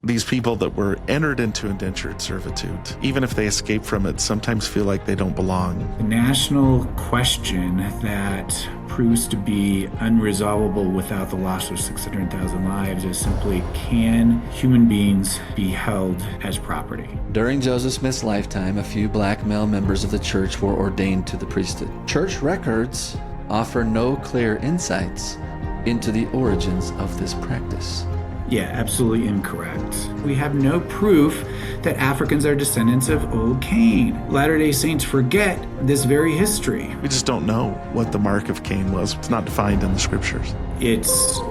these people that were entered into indentured servitude, even if they escape from it, sometimes feel like they don't belong. The national question that proves to be unresolvable without the loss of 600,000 lives is simply, can human beings be held as property? During Joseph Smith's lifetime, a few black male members of the church were ordained to the priesthood. Church records offer no clear insights into the origins of this practice. Yeah, absolutely incorrect. We have no proof that Africans are descendants of old Cain. Latter-day Saints forget this very history. We just don't know what the mark of Cain was. It's not defined in the scriptures. It's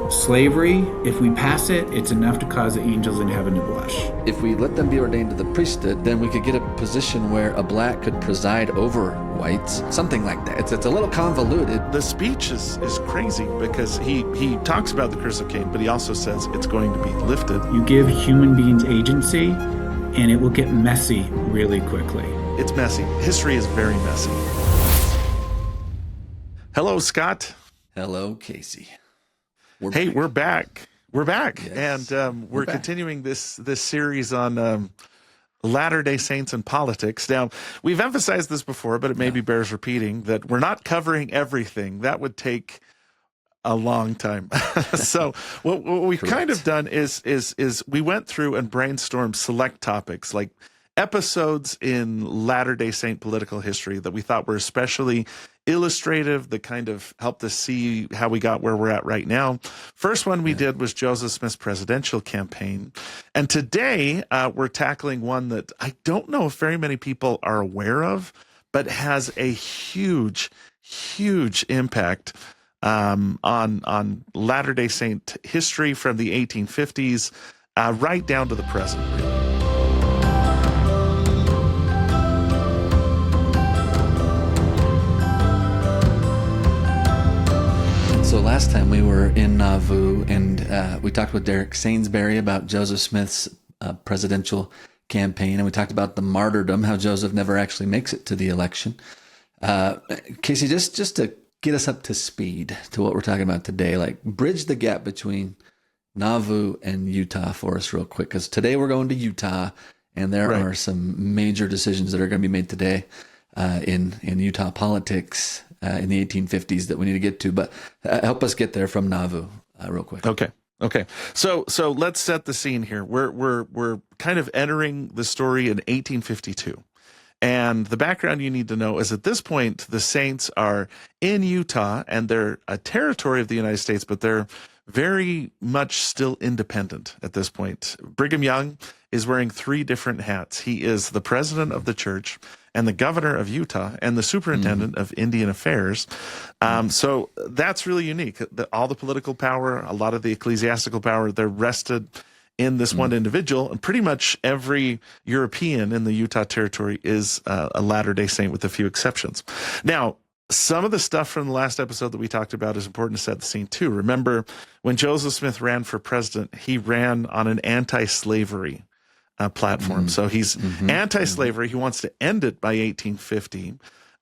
slavery. If we pass it, it's enough to cause the angels in heaven to blush. If we let them be ordained to the priesthood, then we could get a position where a black could preside over whites, something like that. It's a little convoluted. The speech is crazy because he talks about the curse of Cain, but he also says it's going to be lifted. You give human beings agency, and it will get messy really quickly. It's messy. History is very messy. Hello, Scott. Hello, Casey. We're back. We're back. Yes. And we're continuing this series on Latter-day Saints and politics. Now, we've emphasized this before, but it maybe bears repeating that we're not covering everything. That would take a long time. So what we've kind of done is we went through and brainstormed select topics, like episodes in Latter-day Saint political history that we thought were especially illustrative, that kind of helped us see how we got where we're at right now. First one we did was Joseph Smith's presidential campaign. And today we're tackling one that I don't know if very many people are aware of, but has a huge, huge impact on Latter-day Saint history from the 1850s right down to the present. So last time we were in Nauvoo, and we talked with Derek Sainsbury about Joseph Smith's presidential campaign, and we talked about the martyrdom, how Joseph never actually makes it to the election. Casey, just to get us up to speed to what we're talking about today, like bridge the gap between Nauvoo and Utah for us real quick, because today we're going to Utah, and there are some major decisions that are going to be made today in Utah politics in the 1850s that we need to get to, but help us get there from Nauvoo real quick. Okay. So let's set the scene here. We're kind of entering the story in 1852. And the background you need to know is at this point, the Saints are in Utah, and they're a territory of the United States, but they're very much still independent at this point. Brigham Young is wearing three different hats. He is the president of the church and the governor of Utah and the superintendent of Indian affairs. So that's really unique. All the political power, a lot of the ecclesiastical power, they're rested in this one individual, and pretty much every European in the Utah territory is a Latter-day Saint with a few exceptions. Now, some of the stuff from the last episode that we talked about is important to set the scene too. Remember, when Joseph Smith ran for president, he ran on an anti-slavery platform. So he's anti-slavery. He wants to end it by 1850.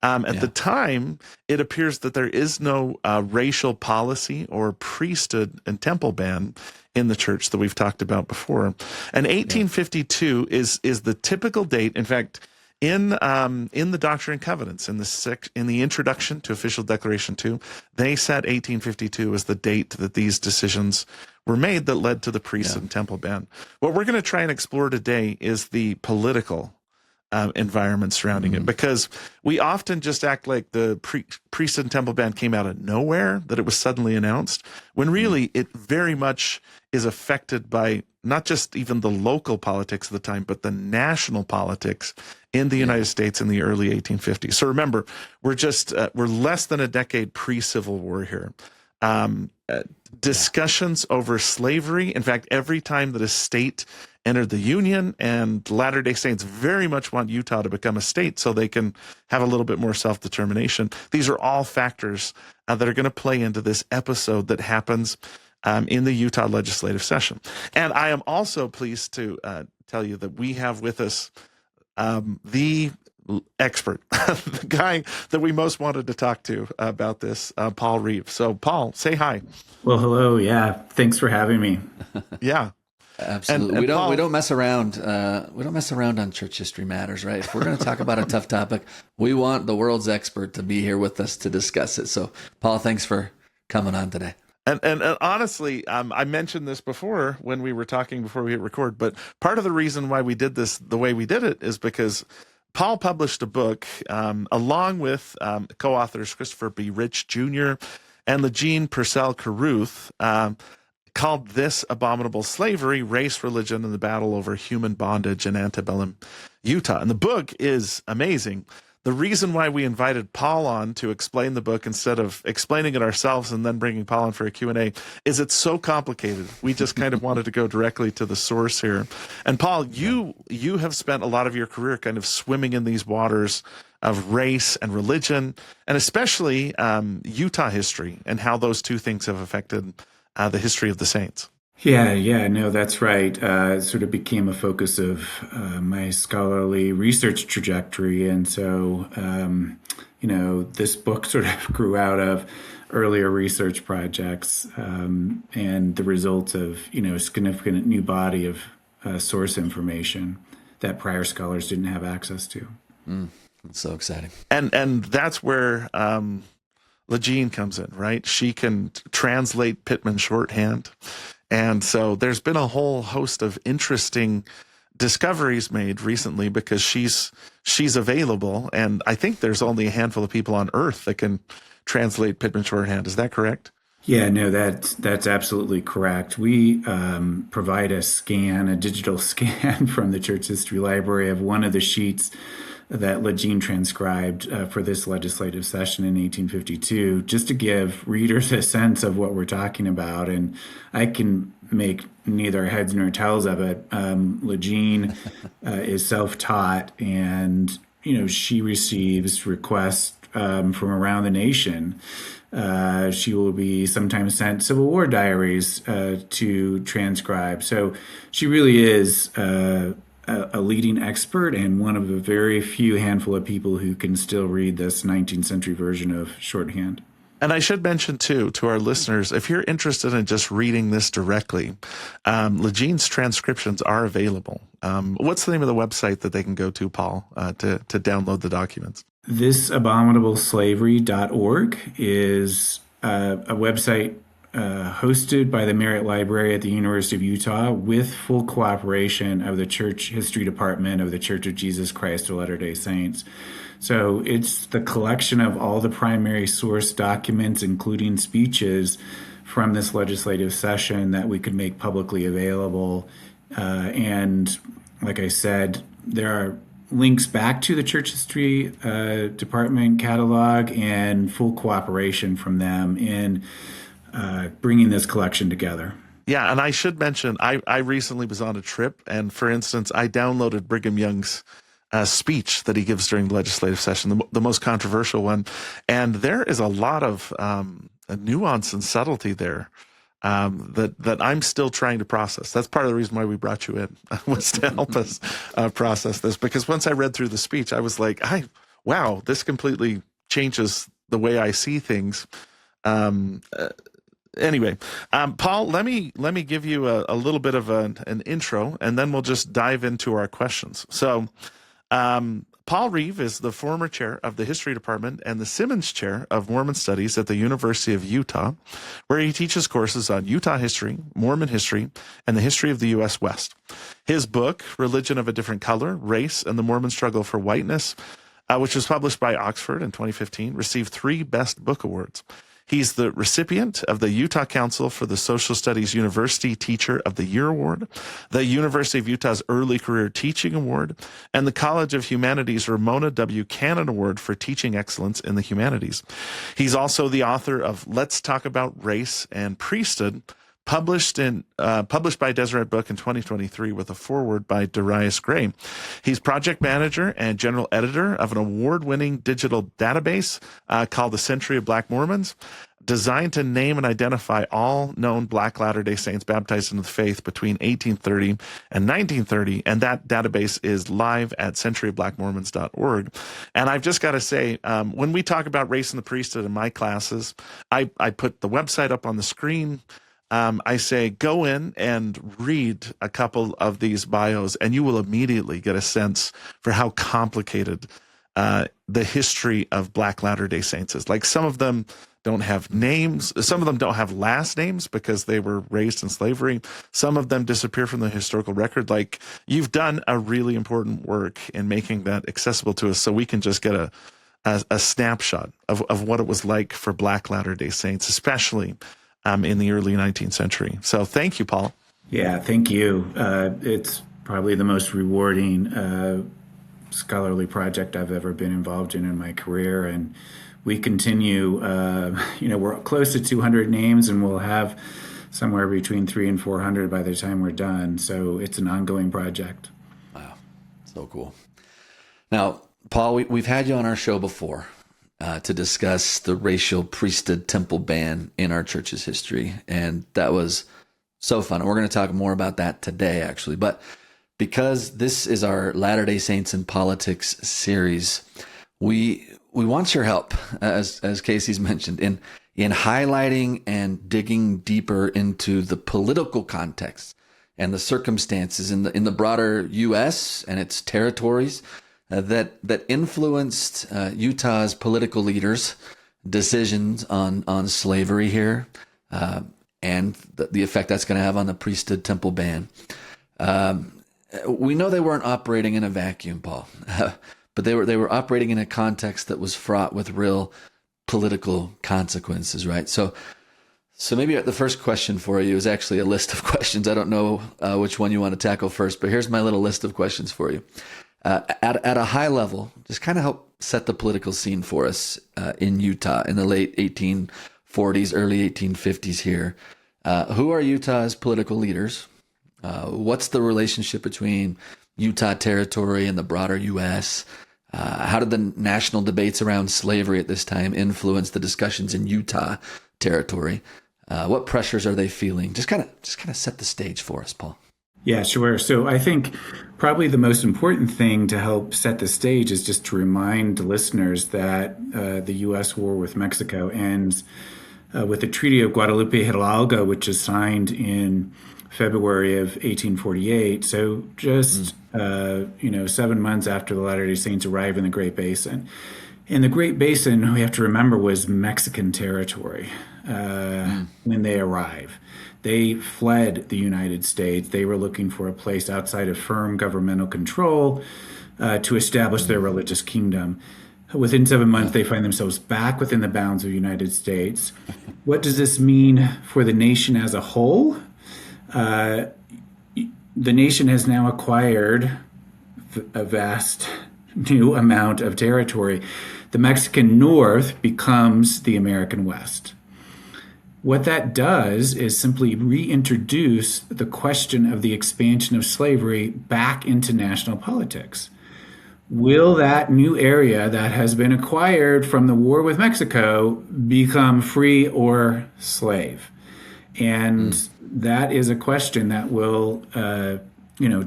At the time, it appears that there is no racial policy or priesthood and temple ban in the church that we've talked about before. And 1852 is the typical date. In fact, in the Doctrine and Covenants, in the introduction to Official Declaration 2, they set 1852 as the date that these decisions were made that led to the priesthood and temple ban. What we're going to try and explore today is the political environment surrounding it, because we often just act like the priesthood and temple ban came out of nowhere, that it was suddenly announced, when really it very much is affected by not just even the local politics of the time, but the national politics in the United States in the early 1850s. So remember, we're less than a decade pre-Civil War here. Discussions over slavery. In fact, every time that a state entered the Union, and Latter-day Saints very much want Utah to become a state so they can have a little bit more self-determination. These are all factors that are going to play into this episode that happens in the Utah legislative session. And I am also pleased to tell you that we have with us the expert, the guy that we most wanted to talk to about this, Paul Reeve. So, Paul, say hi. Well, hello. Yeah. Thanks for having me. Yeah. Absolutely. And Paul, we don't mess around. We don't mess around on Church History Matters, right? If we're going to talk about a tough topic, we want the world's expert to be here with us to discuss it. So, Paul, thanks for coming on today. And honestly, I mentioned this before when we were talking before we hit record, but part of the reason why we did this the way we did it is because Paul published a book along with co-authors Christopher B. Rich Jr. and Legene Purcell Carruth called This Abominable Slavery, Race, Religion, and the Battle Over Human Bondage in Antebellum Utah. And the book is amazing. The reason why we invited Paul on to explain the book instead of explaining it ourselves and then bringing Paul on for a Q&A is it's so complicated. We just kind of wanted to go directly to the source here. And Paul, you have spent a lot of your career kind of swimming in these waters of race and religion, and especially Utah history and how those two things have affected the history of the saints. Yeah, no, that's right. It sort of became a focus of my scholarly research trajectory. And so, this book sort of grew out of earlier research projects and the result of, a significant new body of source information that prior scholars didn't have access to. That's so exciting. And that's where Legene comes in, right? She can translate Pittman shorthand. And so there's been a whole host of interesting discoveries made recently because she's available. And I think there's only a handful of people on earth that can translate Pittman shorthand. Is that correct? Yeah, no, that's absolutely correct. We provide a digital scan from the Church History Library of one of the sheets that Legene transcribed for this legislative session in 1852, just to give readers a sense of what we're talking about. And I can make neither heads nor tails of it. Legene is self-taught, and she receives requests from around the nation. She will be sometimes sent Civil War diaries to transcribe. So she really is a leading expert and one of a very few handful of people who can still read this 19th century version of shorthand. And I should mention, too, to our listeners, if you're interested in just reading this directly, Legene's transcriptions are available. What's the name of the website that they can go to, Paul, to download the documents? Thisabominableslavery.org is a website hosted by the Merritt Library at the University of Utah with full cooperation of the Church History Department of the Church of Jesus Christ of Latter-day Saints. So it's the collection of all the primary source documents, including speeches from this legislative session that we could make publicly available. And like I said, there are links back to the Church History Department catalog and full cooperation from them in bringing this collection together. Yeah, and I should mention, I recently was on a trip, and for instance, I downloaded Brigham Young's speech that he gives during the legislative session, the most controversial one, and there is a lot of nuance and subtlety there that I'm still trying to process. That's part of the reason why we brought you in, was to help us process this, because once I read through the speech, I was like, wow, this completely changes the way I see things. Anyway, Paul, let me give you a little bit of an intro, and then we'll just dive into our questions. So, Paul Reeve is the former chair of the History Department and the Simmons Chair of Mormon Studies at the University of Utah, where he teaches courses on Utah history, Mormon history, and the history of the U.S. West. His book, Religion of a Different Color, Race and the Mormon Struggle for Whiteness, which was published by Oxford in 2015, received 3 Best Book Awards. He's the recipient of the Utah Council for the Social Studies University Teacher of the Year Award, the University of Utah's Early Career Teaching Award, and the College of Humanities Ramona W. Cannon Award for Teaching Excellence in the Humanities. He's also the author of Let's Talk About Race and Priesthood, published by Deseret Book in 2023 with a foreword by Darius Gray. He's project manager and general editor of an award-winning digital database called The Century of Black Mormons, designed to name and identify all known Black Latter-day Saints baptized into the faith between 1830 and 1930, and that database is live at centuryofblackmormons.org. And I've just got to say, when we talk about race and the priesthood in my classes, I put the website up on the screen. I say go in and read a couple of these bios, and you will immediately get a sense for how complicated the history of Black Latter-day Saints is. Like, some of them don't have names. Some of them don't have last names because they were raised in slavery. Some of them disappear from the historical record. Like, you've done a really important work in making that accessible to us so we can just get a snapshot of what it was like for Black Latter-day Saints, especially in the early 19th century. So thank you, Paul. Yeah, thank you. It's probably the most rewarding scholarly project I've ever been involved in my career. And we continue, we're close to 200 names, and we'll have somewhere between 300 and 400 by the time we're done. So it's an ongoing project. Wow. So cool. Now, Paul, we've had you on our show before to discuss the racial priesthood temple ban in our church's history. And that was so fun. And we're going to talk more about that today, actually. But because this is our Latter-day Saints in Politics series, we want your help, as Casey's mentioned, in highlighting and digging deeper into the political context and the circumstances in the broader U.S. and its territories that influenced Utah's political leaders' decisions on slavery here, and the effect that's going to have on the priesthood temple ban. We know they weren't operating in a vacuum, Paul, but they were operating in a context that was fraught with real political consequences, right? So maybe the first question for you is actually a list of questions. I don't know which one you want to tackle first, but here's my little list of questions for you. At a high level, just kind of help set the political scene for us in Utah in the late 1840s, early 1850s here. Who are Utah's political leaders? What's the relationship between Utah territory and the broader U.S.? How did the national debates around slavery at this time influence the discussions in Utah territory? What pressures are they feeling? Just kind of set the stage for us, Paul. Yeah, sure. So I think probably the most important thing to help set the stage is just to remind listeners that the U.S. war with Mexico ends with the Treaty of Guadalupe Hidalgo, which is signed in February of 1848. So just 7 months after the Latter-day Saints arrive in the Great Basin. And the Great Basin, we have to remember, was Mexican territory when they arrive. They fled the United States. They were looking for a place outside of firm governmental control to establish their religious kingdom. Within 7 months, they find themselves back within the bounds of the United States. What does this mean for the nation as a whole? The nation has now acquired a vast new amount of territory. The Mexican North becomes the American West. What that does is simply reintroduce the question of the expansion of slavery back into national politics. Will that new area that has been acquired from the war with Mexico become free or slave? And that is a question that will,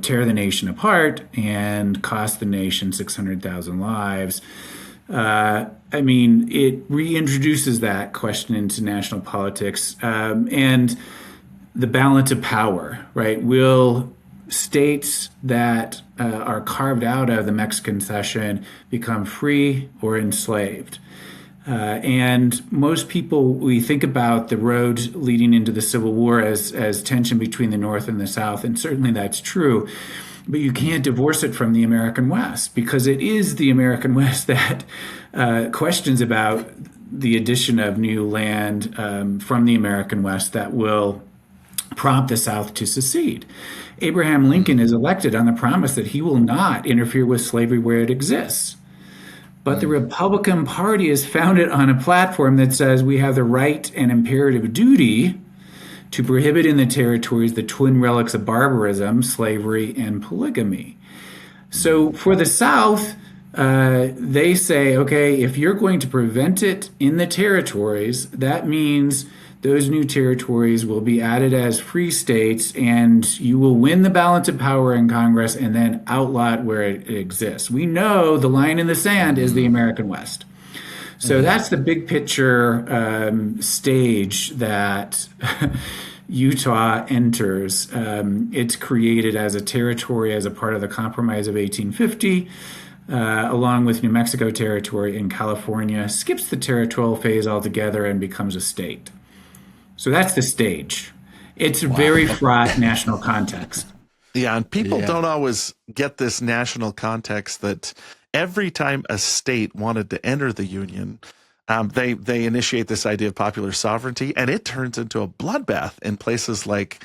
tear the nation apart and cost the nation 600,000 lives. It reintroduces that question into national politics and the balance of power, right? Will states that are carved out of the Mexican cession become free or enslaved? And most people, we think about the road leading into the Civil War as tension between the North and the South, and certainly that's true. But you can't divorce it from the American West, because it is the American West that questions about the addition of new land from the American West that will prompt the South to secede. Abraham Lincoln is elected on the promise that he will not interfere with slavery where it exists. But the Republican Party is founded on a platform that says we have the right and imperative duty to prohibit in the territories the twin relics of barbarism, slavery, and polygamy. So for the South, they say, okay, if you're going to prevent it in the territories, that means those new territories will be added as free states, and you will win the balance of power in Congress and then outlaw it where it exists. We know the line in the sand is the American West. So that's the big picture stage that Utah enters. It's created as a territory as a part of the Compromise of 1850, along with New Mexico Territory and California, skips the territorial phase altogether and becomes a state. So that's the stage. It's a very fraught national context. Yeah, and people don't always get this national context that every time a state wanted to enter the Union, they initiate this idea of popular sovereignty, and it turns into a bloodbath in places like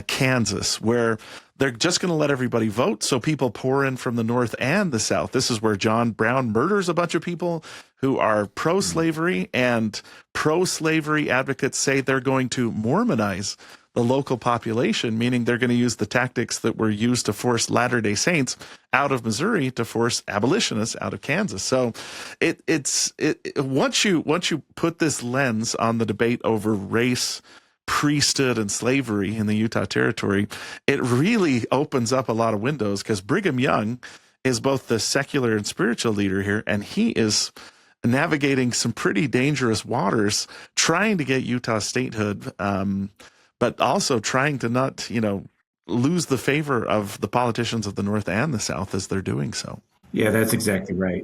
Kansas, where they're just going to let everybody vote. So people pour in from the North and the South. This is where John Brown murders a bunch of people who are pro-slavery, and pro-slavery advocates say they're going to Mormonize the local population, meaning they're going to use the tactics that were used to force Latter-day Saints out of Missouri to force abolitionists out of Kansas. So once you put this lens on the debate over race, priesthood, and slavery in the Utah Territory, it really opens up a lot of windows, because Brigham Young is both the secular and spiritual leader here, and he is navigating some pretty dangerous waters trying to get Utah statehood, but also trying to not, lose the favor of the politicians of the North and the South as they're doing so. Yeah, that's exactly right.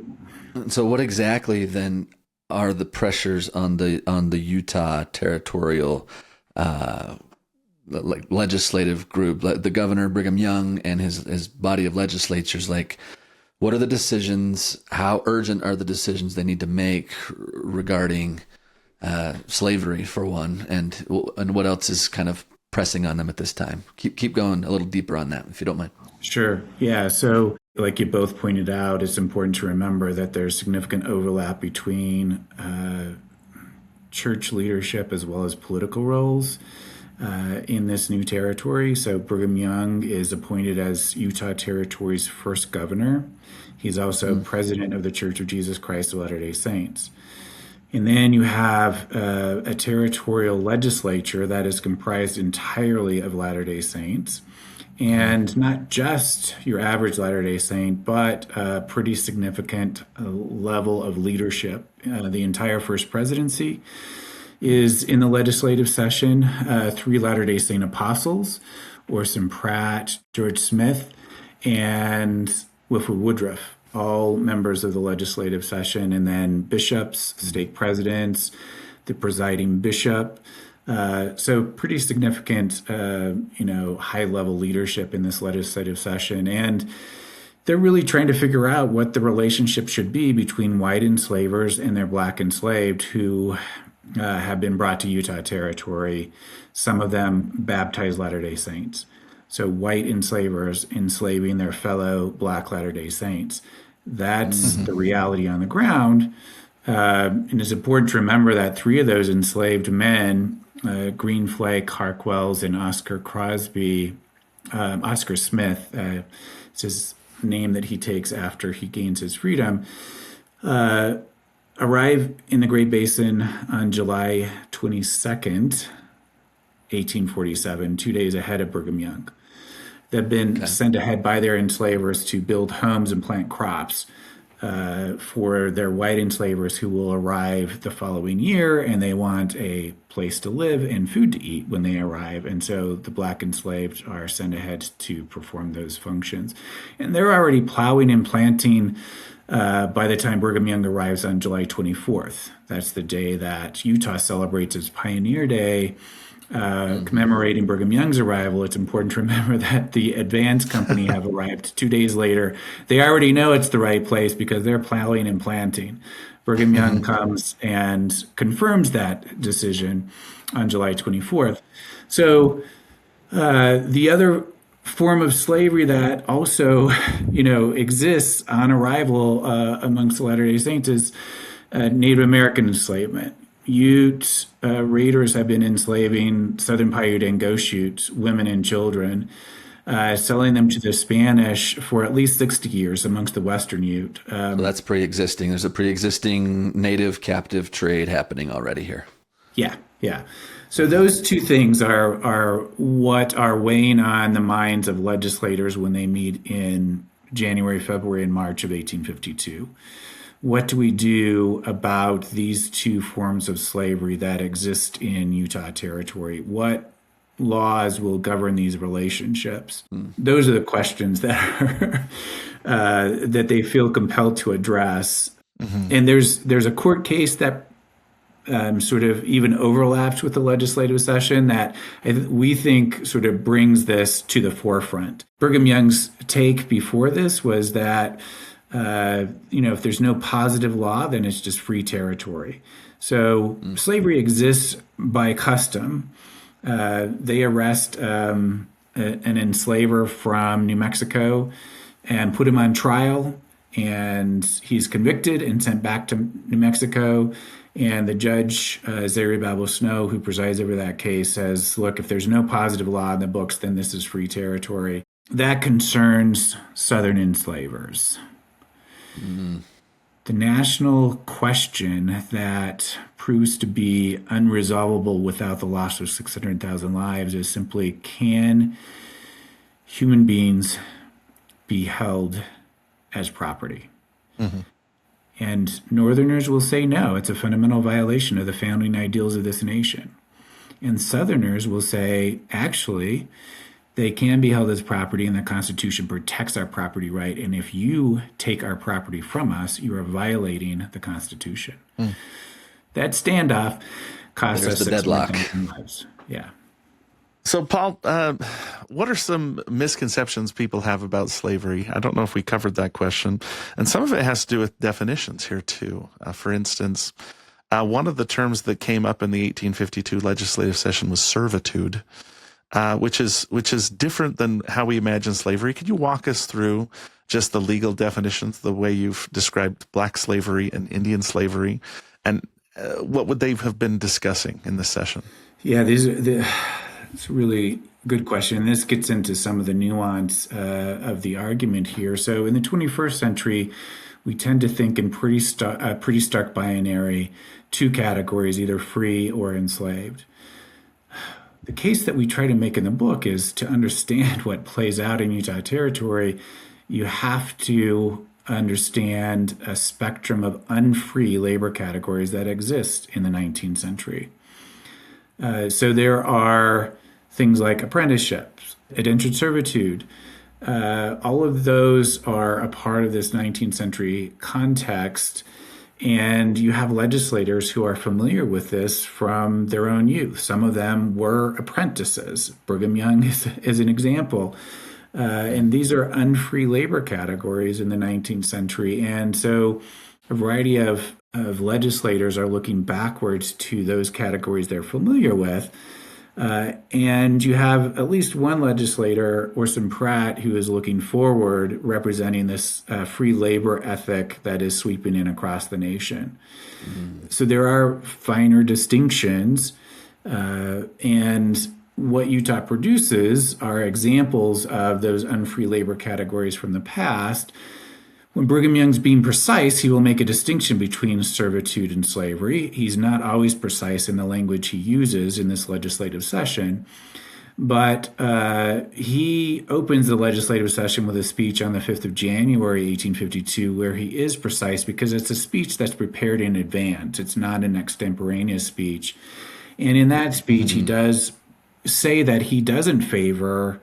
So what exactly then are the pressures on the Utah territorial legislative group, the governor Brigham Young and his body of legislatures? Like, what are the decisions? How urgent are the decisions they need to make regarding slavery, for one, and what else is kind of pressing on them at this time? Keep going a little deeper on that, if you don't mind. Sure. Yeah. So, like you both pointed out, it's important to remember that there's significant overlap between church leadership as well as political roles in this new territory. So Brigham Young is appointed as Utah Territory's first governor. He's also president of the Church of Jesus Christ of Latter-day Saints. And then you have a territorial legislature that is comprised entirely of Latter-day Saints, and not just your average Latter-day Saint, but a pretty significant level of leadership. The entire first presidency is in the legislative session. 3 Latter-day Saint apostles, Orson Pratt, George Smith, and Woodruff, all members of the legislative session, and then bishops, stake presidents, the presiding bishop. So pretty significant, high-level leadership in this legislative session. And they're really trying to figure out what the relationship should be between white enslavers and their black enslaved who have been brought to Utah Territory, some of them baptized Latter-day Saints. So white enslavers enslaving their fellow black Latter-day Saints. That's the reality on the ground. And it's important to remember that 3 of those enslaved men, Green Flake, Harkwells, and Oscar Smith, it's his name that he takes after he gains his freedom, arrive in the Great Basin on July 22nd, 1847, 2 days ahead of Brigham Young. They've been sent ahead by their enslavers to build homes and plant crops for their white enslavers who will arrive the following year, and they want a place to live and food to eat when they arrive. And so the black enslaved are sent ahead to perform those functions. And they're already plowing and planting by the time Brigham Young arrives on July 24th. That's the day that Utah celebrates its Pioneer Day. Commemorating Brigham Young's arrival, it's important to remember that the Advance Company have arrived 2 days later. They already know it's the right place because they're plowing and planting. Brigham Young comes and confirms that decision on July 24th. So the other form of slavery that also, exists on arrival amongst the Latter-day Saints is Native American enslavement. Utes, raiders have been enslaving Southern Paiute and Gosute women and children, selling them to the Spanish for at least 60 years amongst the Western Ute. So that's pre-existing. There's a pre-existing native captive trade happening already here. Yeah. So those 2 things are what are weighing on the minds of legislators when they meet in January, February, and March of 1852. What do we do about these 2 forms of slavery that exist in Utah Territory? What laws will govern these relationships? Those are the questions that are that they feel compelled to address. And there's a court case that sort of even overlaps with the legislative session that we think sort of brings this to the forefront. Brigham Young's take before this was that if there's no positive law, then it's just free territory. So slavery exists by custom. They arrest an enslaver from New Mexico and put him on trial, and he's convicted and sent back to New Mexico. And the judge, Zerubbabel Snow, who presides over that case, says, look, if there's no positive law in the books, then this is free territory. That concerns Southern enslavers. The national question that proves to be unresolvable without the loss of 600,000 lives is simply, can human beings be held as property? And Northerners will say no, it's a fundamental violation of the founding ideals of this nation. And Southerners will say, actually, they can be held as property, and the Constitution protects our property right. And if you take our property from us, you are violating the Constitution. That standoff cost us the deadlock. 600,000 lives. Yeah. So, Paul, what are some misconceptions people have about slavery? I don't know if we covered that question. And some of it has to do with definitions here, too. For instance, one of the terms that came up in the 1852 legislative session was servitude, which is different than how we imagine slavery. Could you walk us through just the legal definitions, the way you've described black slavery and Indian slavery, and what would they have been discussing in this session? Yeah, it's a really good question. This gets into some of the nuance of the argument here. So in the 21st century, we tend to think in pretty stark binary, two categories, either free or enslaved. The case that we try to make in the book is, to understand what plays out in Utah Territory, you have to understand a spectrum of unfree labor categories that exist in the 19th century. So there are things like apprenticeships, indentured servitude. All of those are a part of this 19th century context. And you have legislators who are familiar with this from their own youth. Some of them were apprentices. Brigham Young is an example. And these are unfree labor categories in the 19th century. And so a variety of legislators are looking backwards to those categories they're familiar with. And you have at least one legislator, Orson Pratt, who is looking forward, representing this free labor ethic that is sweeping in across the nation. So there are finer distinctions, and what Utah produces are examples of those unfree labor categories from the past. When Brigham Young's being precise, he will make a distinction between servitude and slavery. He's not always precise in the language he uses in this legislative session, but he opens the legislative session with a speech on the 5th of January, 1852, where he is precise because it's a speech that's prepared in advance. It's not an extemporaneous speech. And in that speech, he does say that he doesn't favor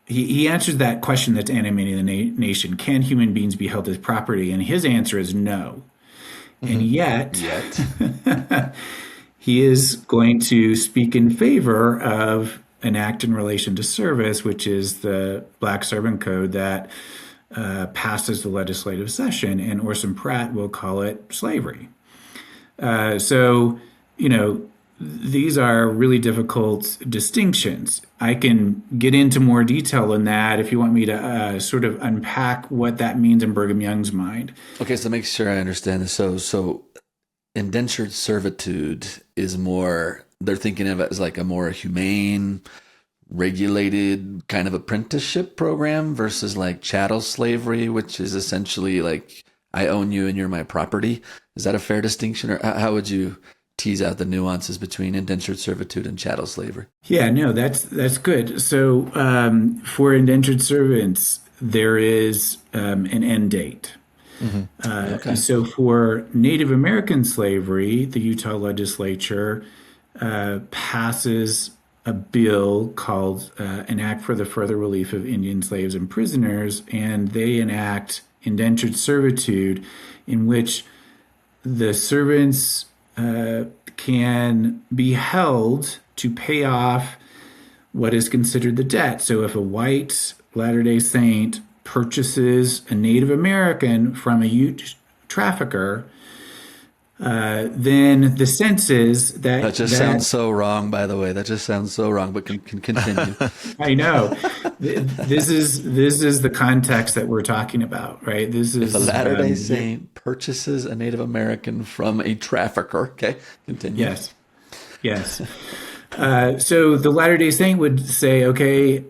He answers that question that's animating the nation. Can human beings be held as property? And his answer is no. And yet. He is going to speak in favor of an act in relation to service, which is the Black Servant Code that passes the legislative session. And Orson Pratt will call it slavery. These are really difficult distinctions. I can get into more detail in that if you want me to sort of unpack what that means in Brigham Young's mind. Okay, so make sure I understand this. So indentured servitude is more, they're thinking of it as like a more humane, regulated kind of apprenticeship program versus like chattel slavery, which is essentially like, I own you and you're my property. Is that a fair distinction? Or how would you tease out the nuances between indentured servitude and chattel slavery? Yeah, no, that's good. So for indentured servants, there is an end date. Okay. So for Native American slavery, the Utah legislature passes a bill called an Act for the Further Relief of Indian Slaves and Prisoners, and they enact indentured servitude, in which the servants can be held to pay off what is considered the debt. So if a white Latter-day Saint purchases a Native American from a Ute trafficker, then the sense is that sounds so wrong, by the way. That just sounds so wrong, but can continue. I know. This is the context that we're talking about, right? This is if a Latter-day Saint purchases a Native American from a trafficker. Okay, continue. Yes. So the Latter-day Saint would say, okay,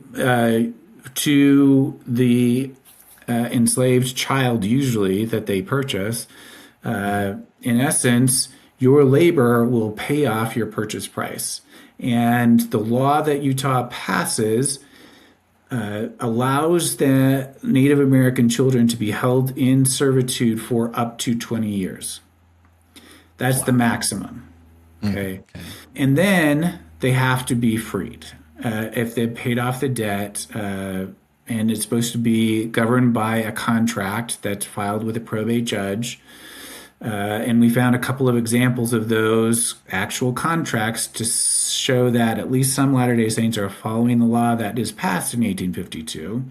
to the enslaved child, usually that they purchase, in essence, your labor will pay off your purchase price. And the law that Utah passes allows the Native American children to be held in servitude for up to 20 years. That's the maximum. Okay. And then they have to be freed. If they've paid off the debt, and it's supposed to be governed by a contract that's filed with a probate judge. And we found a couple of examples of those actual contracts to show that at least some Latter-day Saints are following the law that is passed in 1852.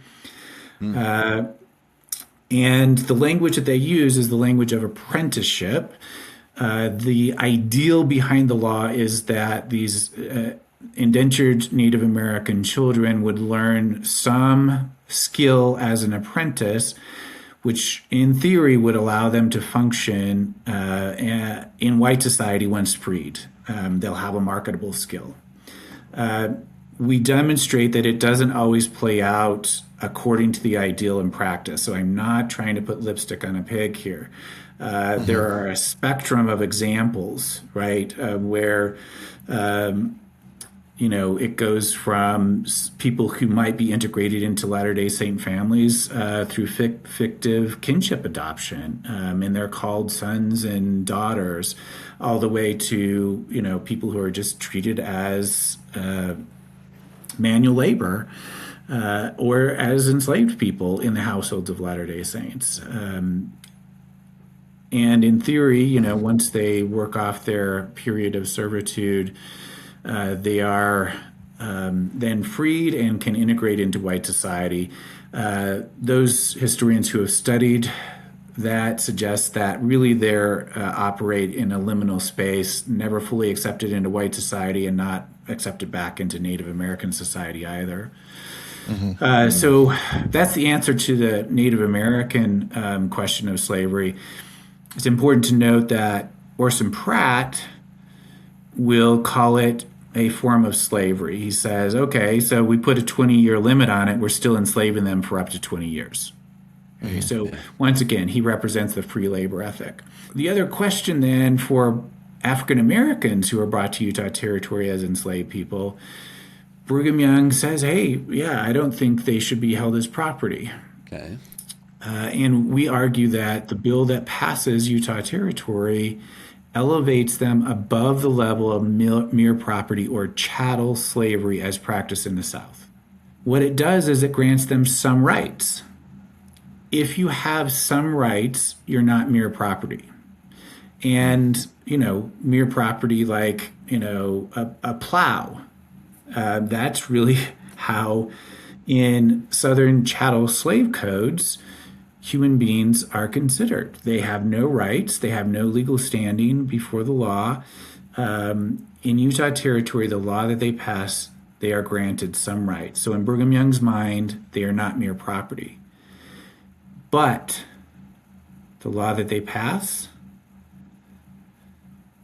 And the language that they use is the language of apprenticeship. The ideal behind the law is that these indentured Native American children would learn some skill as an apprentice, which in theory would allow them to function in white society once freed. They'll have a marketable skill. We demonstrate that it doesn't always play out according to the ideal in practice. So I'm not trying to put lipstick on a pig here. There are a spectrum of examples, right, where it goes from people who might be integrated into Latter-day Saint families through fictive kinship adoption, and they're called sons and daughters, all the way to, people who are just treated as manual labor or as enslaved people in the households of Latter-day Saints. And in theory, once they work off their period of servitude, they are then freed and can integrate into white society. Those historians who have studied that suggest that really they operate in a liminal space, never fully accepted into white society and not accepted back into Native American society either. So that's the answer to the Native American question of slavery. It's important to note that Orson Pratt will call it a form of slavery. He says, okay, so we put a 20-year limit on it. We're still enslaving them for up to 20 years. Okay, so once again, he represents the free labor ethic. The other question then for African Americans who are brought to Utah Territory as enslaved people, Brigham Young says, hey, I don't think they should be held as property. Okay. And we argue that the bill that passes Utah Territory elevates them above the level of mere property or chattel slavery as practiced in the South. What it does is it grants them some rights. If you have some rights, you're not mere property. And, mere property like, a plow. That's really how in Southern chattel slave codes, human beings are considered. They have no rights. They have no legal standing before the law. In Utah Territory, the law that they pass, they are granted some rights. So in Brigham Young's mind, they are not mere property. But the law that they pass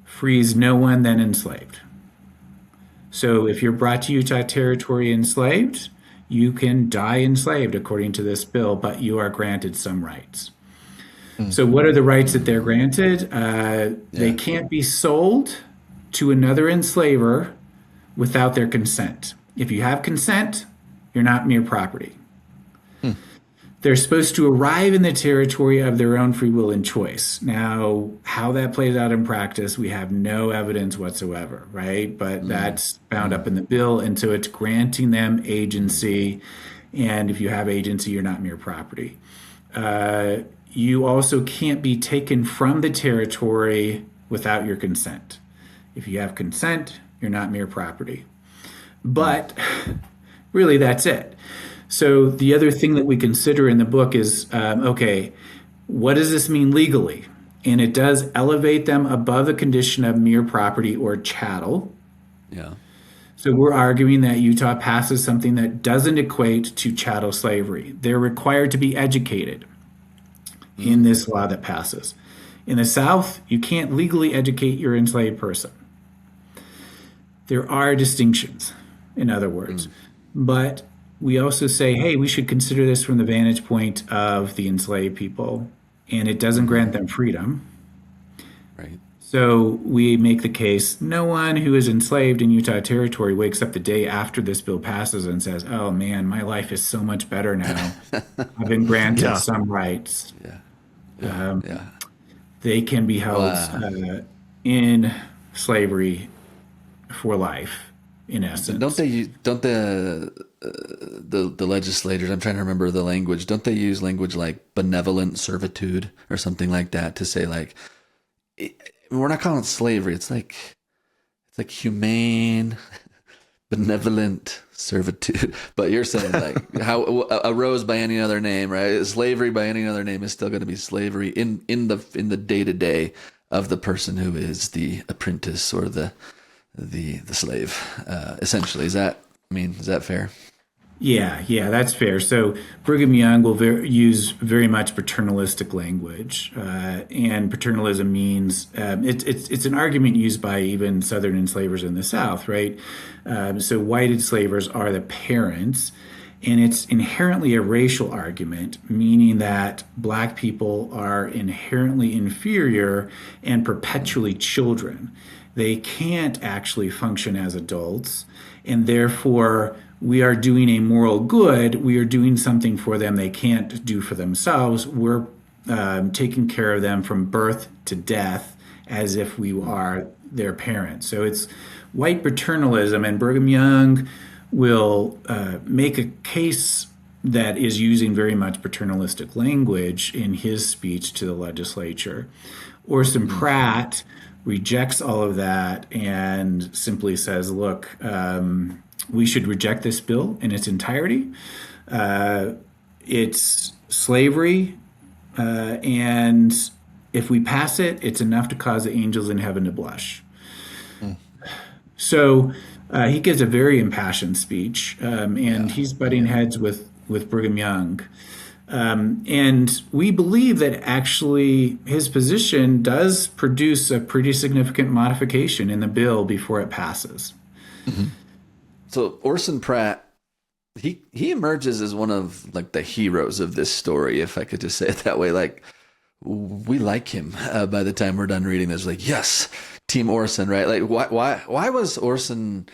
frees no one then enslaved. So if you're brought to Utah Territory enslaved, you can die enslaved according to this bill, but you are granted some rights. So what are the rights that they're granted? They can't be sold to another enslaver without their consent. If you have consent, you're not mere property. they're supposed to arrive in the territory of their own free will and choice. Now, how that plays out in practice, we have no evidence whatsoever, right? But that's bound up in the bill. And so it's granting them agency. And if you have agency, you're not mere property. You also can't be taken from the territory without your consent. If you have consent, you're not mere property. But really, that's it. So the other thing that we consider in the book is, okay, what does this mean legally? And it does elevate them above the condition of mere property or chattel. Yeah. So we're arguing that Utah passes something that doesn't equate to chattel slavery. They're required to be educated in this law that passes. In the South, you can't legally educate your enslaved person. There are distinctions, in other words. But we also say, hey, we should consider this from the vantage point of the enslaved people, and it doesn't grant them freedom. Right. So we make the case, no one who is enslaved in Utah Territory wakes up the day after this bill passes and says, oh man, my life is so much better now. I've been granted some rights. They can be held in slavery for life, in essence. Don't the legislators, I'm trying to remember the language, don't they use language like benevolent servitude or something like that to say, like, we're not calling it slavery, it's like humane, benevolent servitude. But you're saying, like, how a rose by any other name, right? Slavery by any other name is still going to be slavery in the day-to-day of the person who is the apprentice or the slave, essentially. Is that fair? Yeah, that's fair. So Brigham Young will use very much paternalistic language, and paternalism means it's an argument used by even Southern enslavers in the South, right? So white enslavers are the parents, and it's inherently a racial argument, meaning that Black people are inherently inferior and perpetually children. They can't actually function as adults, and therefore we are doing a moral good. We are doing something for them they can't do for themselves. We're taking care of them from birth to death as if we are their parents. So it's white paternalism, and Brigham Young will make a case that is using very much paternalistic language in his speech to the legislature. Orson Pratt rejects all of that and simply says, look, we should reject this bill in its entirety. It's slavery, and if we pass it, it's enough to cause the angels in heaven to blush. So he gives a very impassioned speech, and he's butting heads with Brigham Young. And we believe that actually his position does produce a pretty significant modification in the bill before it passes. Mm-hmm. So Orson Pratt, he emerges as one of, like, the heroes of this story, if I could just say it that way. Like, we like him by the time we're done reading this. Like, yes, Team Orson, right? Like, why was Orson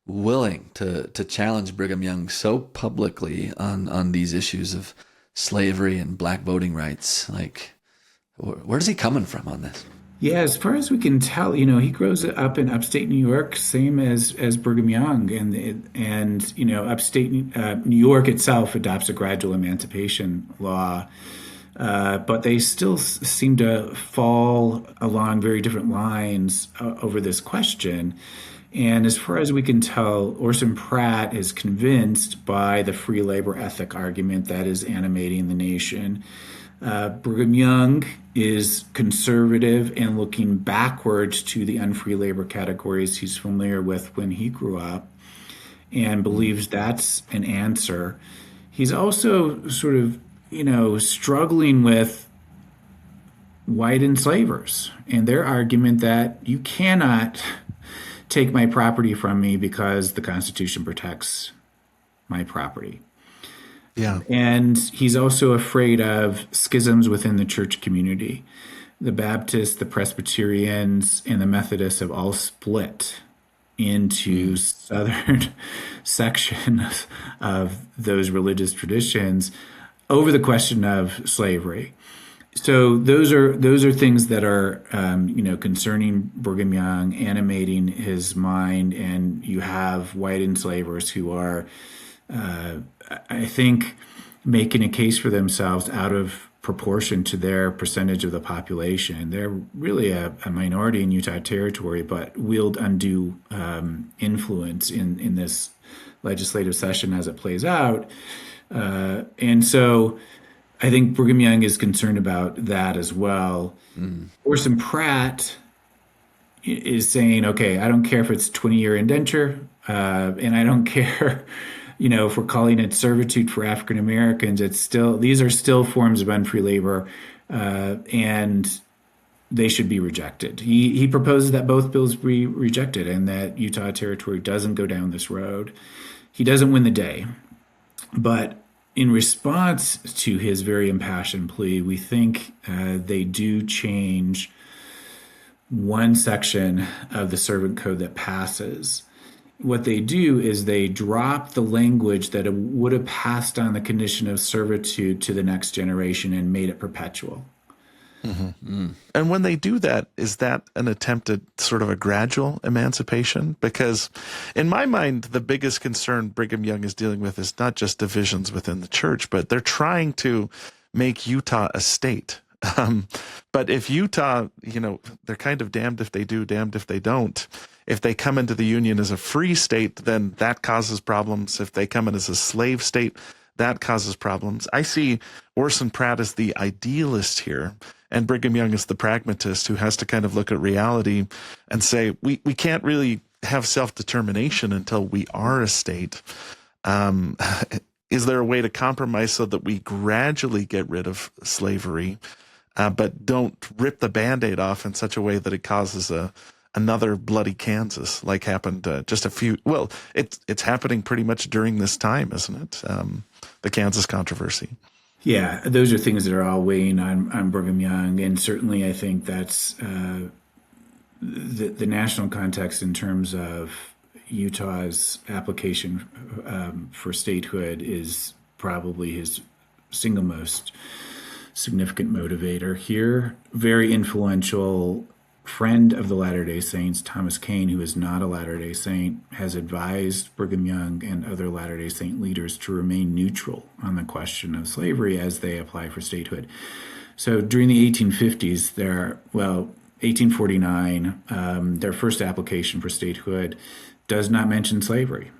willing to challenge Brigham Young so publicly on these issues of slavery and Black voting rights? Like, where's he coming from on this? Yeah, as far as we can tell, he grows up in upstate New York, same as Brigham Young, and upstate New York itself adopts a gradual emancipation law, but they still seem to fall along very different lines over this question. And as far as we can tell, Orson Pratt is convinced by the free labor ethic argument that is animating the nation. Brigham Young is conservative and looking backwards to the unfree labor categories he's familiar with when he grew up and believes that's an answer. He's also sort of, struggling with white enslavers and their argument that you cannot take my property from me because the Constitution protects my property. Yeah. And he's also afraid of schisms within the church community. The Baptists, the Presbyterians, and the Methodists have all split into southern sections of those religious traditions. over the question of slavery. So those are things that are concerning Brigham Young, animating his mind, and you have white enslavers who are, I think, making a case for themselves out of proportion to their percentage of the population. They're really a minority in Utah Territory, but wield undue influence in this legislative session as it plays out. And so I think Brigham Young is concerned about that as well. Orson Pratt is saying, okay, I don't care if it's 20-year indenture, and I don't care, if we're calling it servitude for African Americans. These are still forms of unfree labor, and they should be rejected. He proposes that both bills be rejected and that Utah Territory doesn't go down this road. He doesn't win the day, but in response to his very impassioned plea, we think they do change one section of the servant code that passes. What they do is they drop the language that would have passed on the condition of servitude to the next generation and made it perpetual. And when they do that, is that an attempt at sort of a gradual emancipation? Because in my mind, the biggest concern Brigham Young is dealing with is not just divisions within the church, but they're trying to make Utah a state. But if Utah, they're kind of damned if they do, damned if they don't. If they come into the Union as a free state, then that causes problems. If they come in as a slave state, that causes problems. I see Orson Pratt as the idealist here, and Brigham Young is the pragmatist who has to kind of look at reality and say, we can't really have self-determination until we are a state. Is there a way to compromise so that we gradually get rid of slavery, but don't rip the Band-Aid off in such a way that it causes another bloody Kansas, like happened it's happening pretty much during this time, isn't it? The Kansas controversy. Yeah, those are things that are all weighing on Brigham Young, and certainly I think that's the national context in terms of Utah's application for statehood is probably his single most significant motivator here. Very influential friend of the Latter-day Saints, Thomas Cain, who is not a Latter-day Saint, has advised Brigham Young and other Latter-day Saint leaders to remain neutral on the question of slavery as they apply for statehood. So during the 1850s, 1849, their first application for statehood does not mention slavery,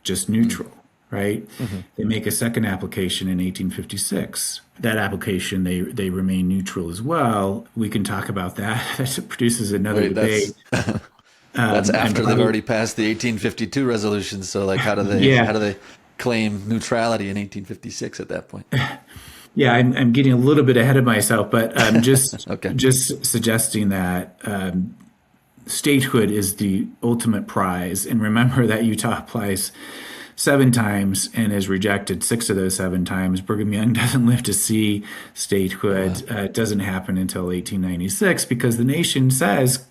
just neutral, right? They make a second application in 1856. That application, they remain neutral as well. We can talk about that. That produces another debate. That's after they've already passed the 1852 resolution. So, how do they claim neutrality in 1856 at that point? Yeah, I'm getting a little bit ahead of myself, but just okay. Just suggesting that statehood is the ultimate prize. And remember that Utah applies 7 times and is rejected 6 of those 7 times. Brigham Young doesn't live to see statehood. It doesn't happen until 1896 because the nation says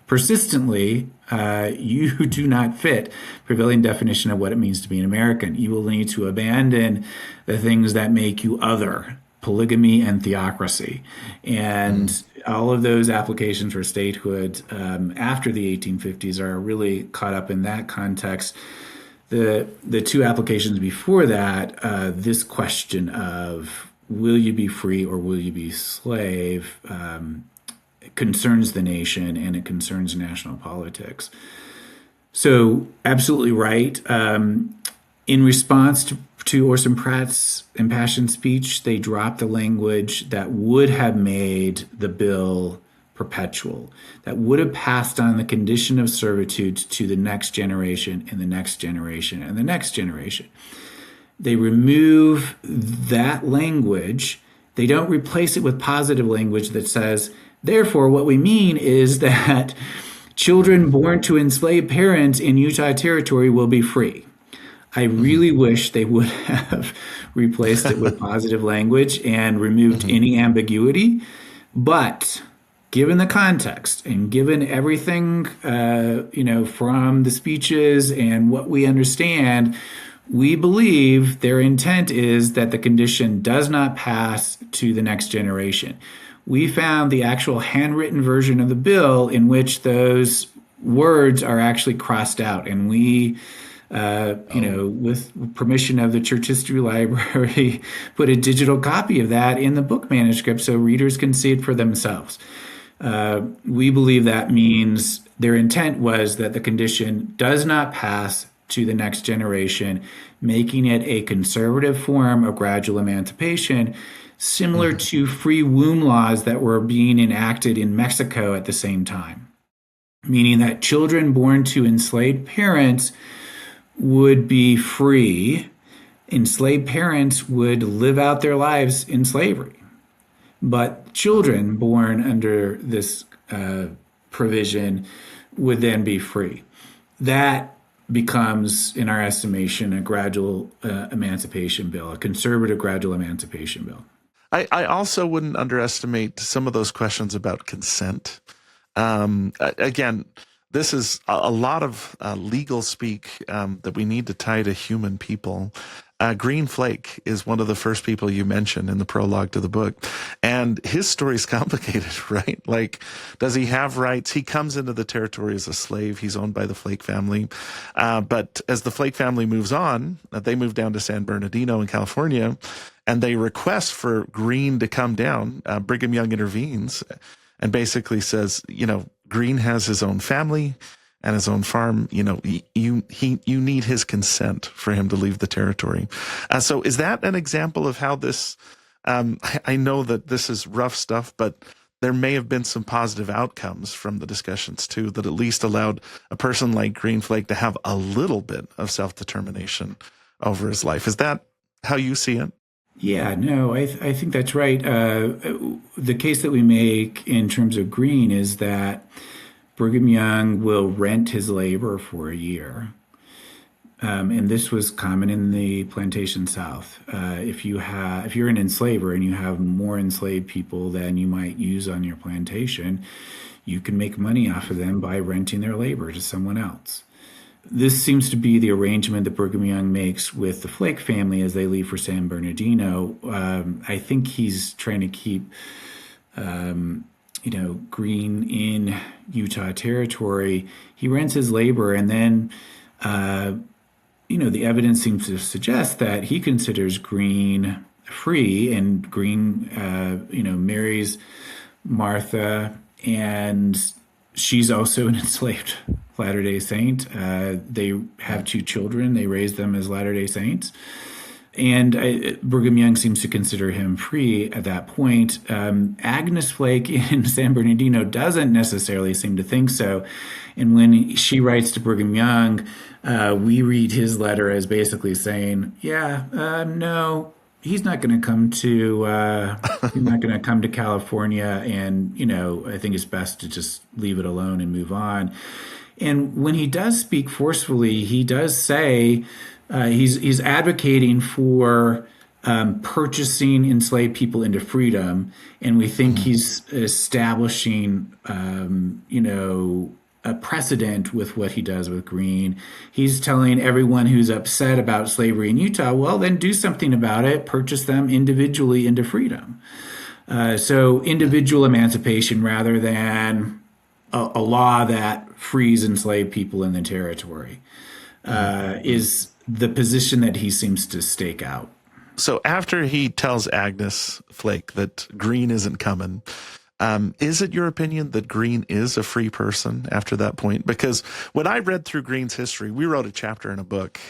persistently, you do not fit prevailing definition of what it means to be an American. You will need to abandon the things that make you other, polygamy and theocracy. And all of those applications for statehood after the 1850s are really caught up in that context. The 2 applications before that, this question of will you be free or will you be slave concerns the nation and it concerns national politics. So absolutely right. In response to Orson Pratt's impassioned speech, they dropped the language that would have made the bill perpetual, that would have passed on the condition of servitude to the next generation and the next generation and the next generation. They remove that language. They don't replace it with positive language that says, therefore, what we mean is that children born to enslaved parents in Utah Territory will be free. I really wish they would have replaced it with positive language and removed any ambiguity. But given the context and given everything, from the speeches and what we understand, We believe their intent is that the condition does not pass to the next generation. We found the actual handwritten version of the bill in which those words are actually crossed out, and we with permission of the Church History Library, put a digital copy of that in the book manuscript so readers can see it for themselves. We believe that means their intent was that the condition does not pass to the next generation, making it a conservative form of gradual emancipation, similar to free womb laws that were being enacted in Mexico at the same time, meaning that children born to enslaved parents would be free. Enslaved parents would live out their lives in slavery. But children born under this provision would then be free. That becomes, in our estimation, a gradual emancipation bill, a conservative gradual emancipation bill. I also wouldn't underestimate some of those questions about consent. Again, this is a lot of legal speak that we need to tie to human people. Green Flake is one of the first people you mention in the prologue to the book. And his story is complicated, right? Like, does he have rights? He comes into the territory as a slave. He's owned by the Flake family. But as the Flake family moves on, they move down to San Bernardino in California, and they request for Green to come down. Brigham Young intervenes and basically says, Green has his own family and his own farm. You need his consent for him to leave the territory. So is that an example of how this, I know that this is rough stuff, but there may have been some positive outcomes from the discussions too, that at least allowed a person like Green Flake to have a little bit of self-determination over his life. Is that how you see it? Yeah, no, I think that's right. The case that we make in terms of Green is that Brigham Young will rent his labor for a year. And this was common in the plantation South. If you're an enslaver and you have more enslaved people than you might use on your plantation, you can make money off of them by renting their labor to someone else. This seems to be the arrangement that Brigham Young makes with the Flake family as they leave for San Bernardino. I think he's trying to keep, Green in Utah territory. He rents his labor, and then, the evidence seems to suggest that he considers Green free, and Green, marries Martha, and she's also an enslaved Latter-day Saint. They have 2 children. They raise them as Latter-day Saints. And Brigham Young seems to consider him free at that point. Agnes Flake in San Bernardino doesn't necessarily seem to think so. And when she writes to Brigham Young, we read his letter as basically saying, no, he's not going to come to California, and I think it's best to just leave it alone and move on. And when he does speak forcefully, he does say he's advocating for purchasing enslaved people into freedom, and we think he's establishing a precedent with what he does with Green. He's telling everyone who's upset about slavery in Utah, well, then do something about it, purchase them individually into freedom. So individual emancipation rather than a law that frees enslaved people in the territory is the position that he seems to stake out. So after he tells Agnes Flake that Green isn't coming, is it your opinion that Green is a free person after that point? Because when I read through Green's history, we wrote a chapter in a book.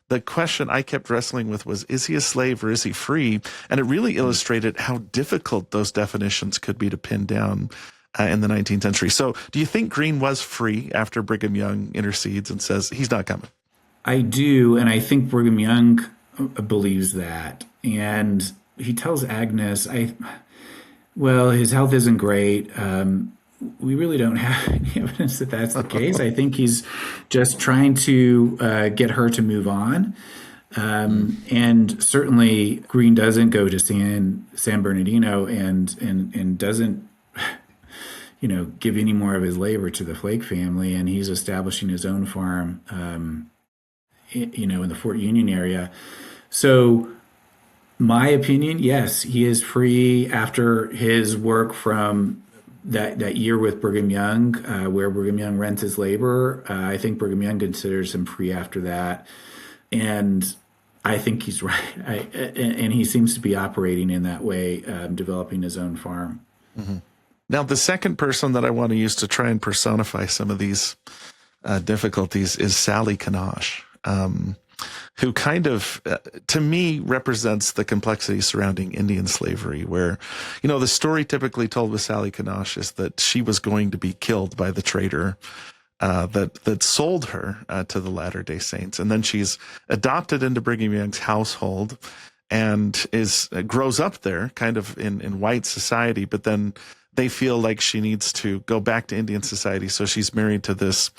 The question I kept wrestling with was, is he a slave or is he free? And it really illustrated how difficult those definitions could be to pin down in the 19th century. So do you think Green was free after Brigham Young intercedes and says he's not coming? I do, and I think Brigham Young believes that. And he tells Agnes, his health isn't great. We really don't have any evidence that that's the case. I think he's just trying to get her to move on. And certainly Green doesn't go to San Bernardino and doesn't give any more of his labor to the Flake family, and he's establishing his own farm in the Fort Union area. So my opinion, yes, he is free after his work from that year with Brigham Young, where Brigham Young rents his labor. I think Brigham Young considers him free after that. And I think he's right. And he seems to be operating in that way, developing his own farm. Mm-hmm. Now, the second person that I want to use to try and personify some of these difficulties is Sally Kanosh, who kind of, to me, represents the complexity surrounding Indian slavery, where, the story typically told with Sally Kanosh is that she was going to be killed by the trader that sold her to the Latter-day Saints. And then she's adopted into Brigham Young's household and grows up there kind of in white society, but then they feel like she needs to go back to Indian society. So she's married to this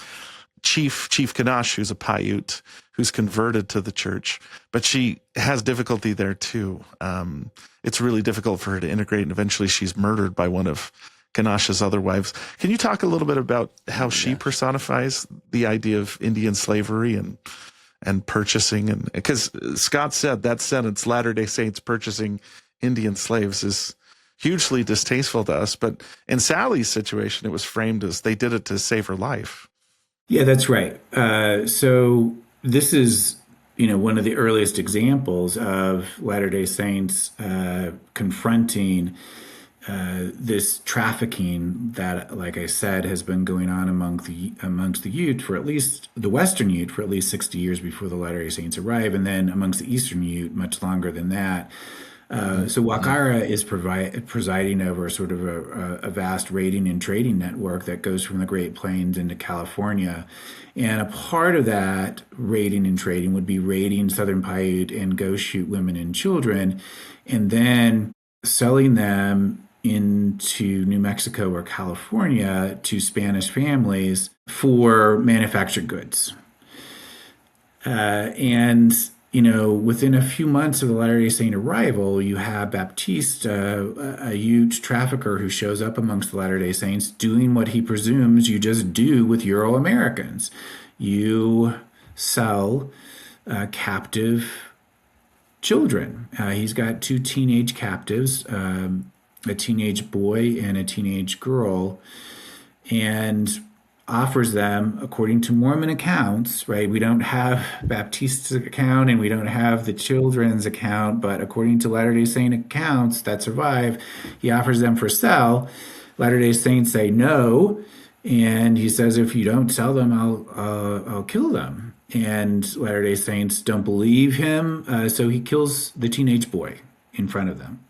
Chief Kanosh, who's a Paiute, who's converted to the church, but she has difficulty there too. It's really difficult for her to integrate, and eventually she's murdered by one of Kanosh's other wives. Can you talk a little bit about how she personifies the idea of Indian slavery and purchasing? And because Scott said that sentence, Latter-day Saints purchasing Indian slaves, is hugely distasteful to us, but in Sally's situation, it was framed as they did it to save her life. Yeah, that's right. So this is, one of the earliest examples of Latter-day Saints confronting this trafficking that, like I said, has been going on amongst the Ute for at least the Western Ute for at least 60 years before the Latter-day Saints arrive, and then amongst the Eastern Ute much longer than that. So Wakara is presiding over sort of a vast raiding and trading network that goes from the Great Plains into California. And a part of that raiding and trading would be raiding Southern Paiute and Ghost Ute women and children, and then selling them into New Mexico or California to Spanish families for manufactured goods. Within a few months of the Latter-day Saint arrival, you have Baptiste, a Ute trafficker who shows up amongst the Latter-day Saints doing what he presumes you just do with Euro-Americans. You sell captive children. He's got two teenage captives, a teenage boy and a teenage girl, and offers them, according to Mormon accounts, right? We don't have Baptiste's account and we don't have the children's account, but according to Latter-day Saint accounts that survive, he offers them for sale. Latter-day Saints say no, and he says, if you don't sell them, I'll kill them. And Latter-day Saints don't believe him, so he kills the teenage boy in front of them.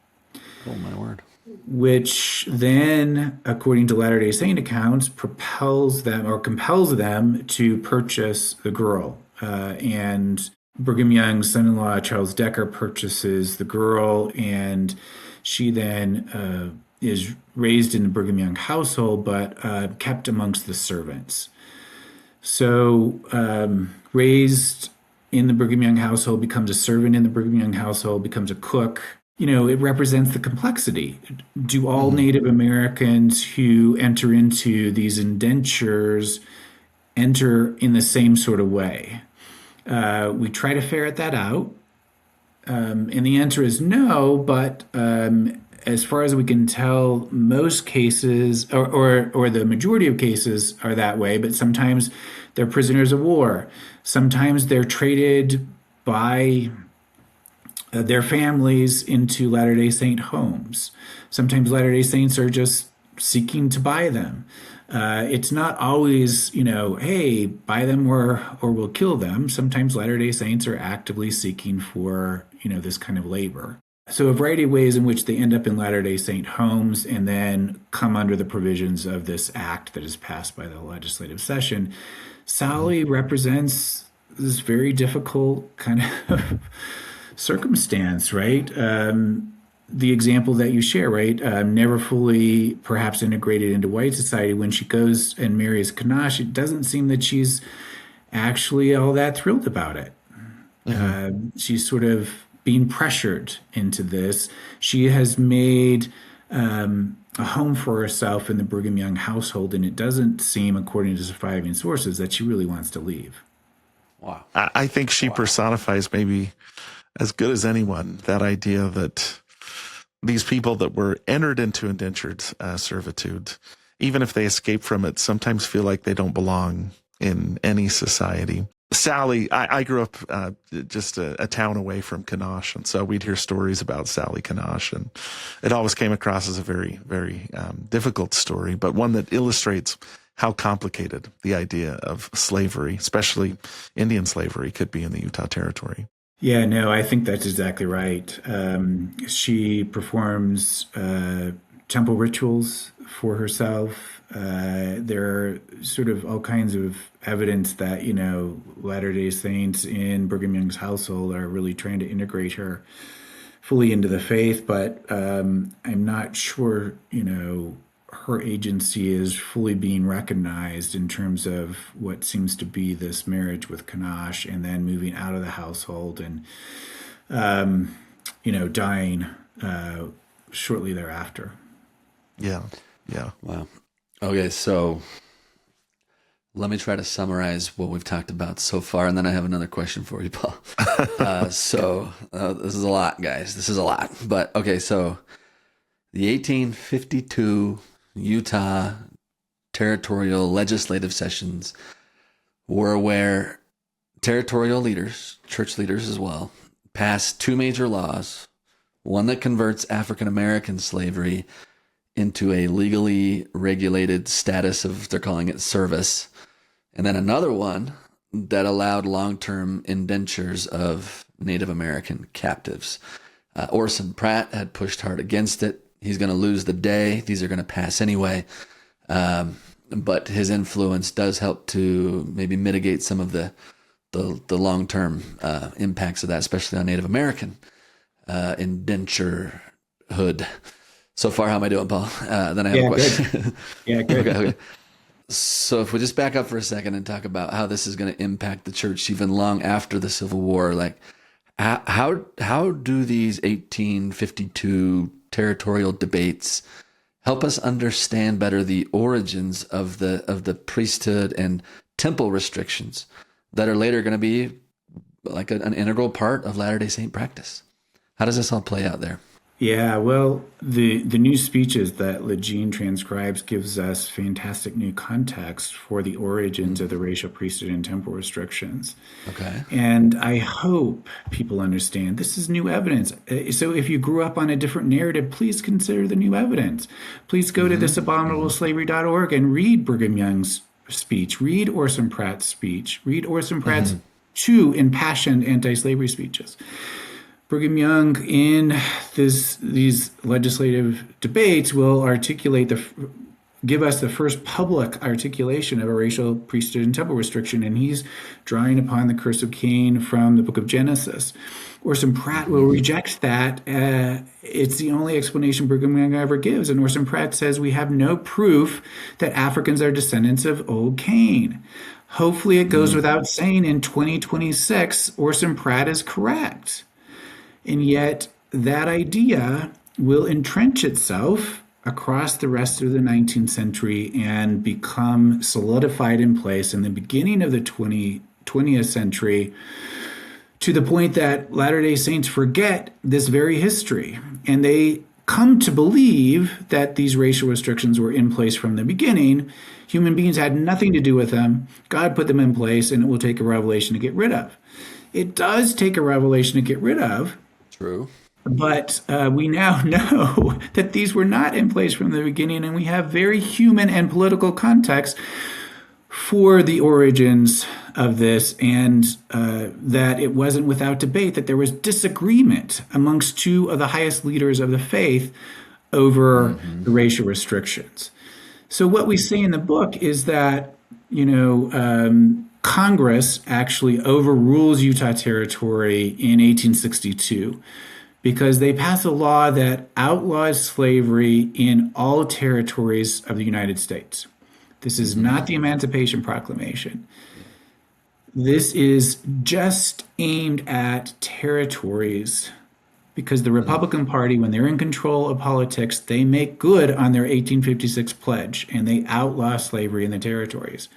Oh, my word. Which then, according to Latter-day Saint accounts, compels them to purchase the girl. And Brigham Young's son-in-law, Charles Decker, purchases the girl, and she then is raised in the Brigham Young household, but kept amongst the servants. So raised in the Brigham Young household, becomes a servant in the Brigham Young household, becomes a cook. It represents the complexity. Do all Native Americans who enter into these indentures enter in the same sort of way? We try to ferret that out. And the answer is no, but as far as we can tell, most cases, or the majority of cases are that way, but sometimes they're prisoners of war. Sometimes they're traded by their families into Latter-day Saint homes. Sometimes Latter-day Saints are just seeking to buy them. It's not always, hey, buy them or we'll kill them. Sometimes Latter-day Saints are actively seeking for, this kind of labor. So a variety of ways in which they end up in Latter-day Saint homes and then come under the provisions of this act that is passed by the legislative session. Sally represents this very difficult kind of circumstance, right? The example that you share, right? Never fully perhaps integrated into white society. When she goes and marries Kanosh, it doesn't seem that she's actually all that thrilled about it. She's sort of being pressured into this. She has made a home for herself in the Brigham Young household, and it doesn't seem, according to surviving sources, that she really wants to leave. Wow. I think she personifies maybe as good as anyone that idea that these people that were entered into indentured servitude, even if they escape from it, sometimes feel like they don't belong in any society. Sally, I grew up just a town away from Kanosh, and so we'd hear stories about Sally Kanosh, and it always came across as a very, very difficult story, but one that illustrates how complicated the idea of slavery, especially Indian slavery, could be in the Utah Territory. Yeah, no, I think that's exactly right. She performs temple rituals for herself. There are sort of all kinds of evidence that, Latter-day Saints in Brigham Young's household are really trying to integrate her fully into the faith, but I'm not sure, her agency is fully being recognized in terms of what seems to be this marriage with Kanosh and then moving out of the household and, dying shortly thereafter. Yeah. Wow. Okay, so let me try to summarize what we've talked about so far, and then I have another question for you, Paul. This is a lot, guys. This is a lot. But, okay, so the 1852 Utah territorial legislative sessions were where territorial leaders, church leaders as well, passed two major laws, one that converts African American slavery into a legally regulated status of, they're calling it service, and then another one that allowed long-term indentures of Native American captives. Orson Pratt had pushed hard against it. He's going to lose the day. These are going to pass anyway. But his influence does help to maybe mitigate some of the long-term impacts of that, especially on Native American indenturehood. So far, how am I doing, Paul? Then I have a question. Good. Yeah, good. Okay. So if we just back up for a second and talk about how this is going to impact the church even long after the Civil War, like how do these 1852 territorial debates help us understand better the origins of the priesthood and temple restrictions that are later going to be like an integral part of Latter-day Saint practice? How does this all play out there? Yeah, well, the new speeches that Legene transcribes gives us fantastic new context for the origins of the racial priesthood and temple restrictions. Okay. And I hope people understand this is new evidence. So if you grew up on a different narrative, please consider the new evidence. Please go to thisabominableslavery.org and read Brigham Young's speech, read Orson Pratt's speech, read Orson Pratt's two impassioned anti-slavery speeches. Brigham Young, in these legislative debates, will give us the first public articulation of a racial priesthood and temple restriction, and he's drawing upon the curse of Cain from the book of Genesis. Orson Pratt will reject that. It's the only explanation Brigham Young ever gives, and Orson Pratt says we have no proof that Africans are descendants of old Cain. Hopefully it goes without saying in 2026, Orson Pratt is correct. And yet that idea will entrench itself across the rest of the 19th century and become solidified in place in the beginning of the 20th century, to the point that Latter-day Saints forget this very history. And they come to believe that these racial restrictions were in place from the beginning. Human beings had nothing to do with them. God put them in place, and it will take a revelation to get rid of. It does take a revelation to get rid of. True. But we now know that these were not in place from the beginning, and we have very human and political context for the origins of this, and that it wasn't without debate that there was disagreement amongst two of the highest leaders of the faith over the racial restrictions. So what we say in the book is that, Congress actually overrules Utah Territory in 1862 because they pass a law that outlaws slavery in all territories of the United States. This is not the Emancipation Proclamation. This is just aimed at territories because the Republican Party, when they're in control of politics, they make good on their 1856 pledge and they outlaw slavery in the territories.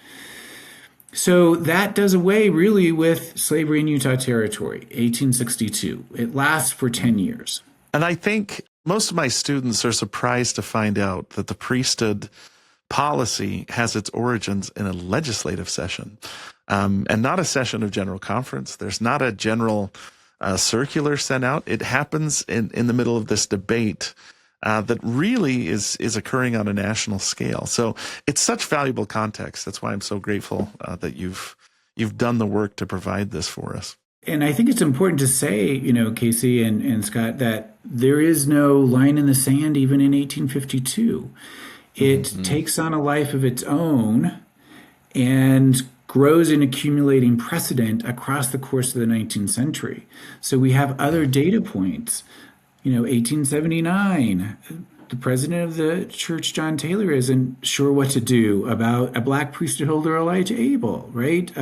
So that does away really with slavery in Utah Territory, 1862. It lasts for 10 years. And I think most of my students are surprised to find out that the priesthood policy has its origins in a legislative session, and not a session of general conference. There's not a general circular sent out. It happens in the middle of this debate that really is occurring on a national scale. So it's such valuable context. That's why I'm so grateful that you've done the work to provide this for us. And I think it's important to say, Casey and Scott, that there is no line in the sand even in 1852. It takes on a life of its own and grows in accumulating precedent across the course of the 19th century. So we have other data points. 1879, the president of the church, John Taylor, isn't sure what to do about a black priesthood holder, Elijah Abel, right?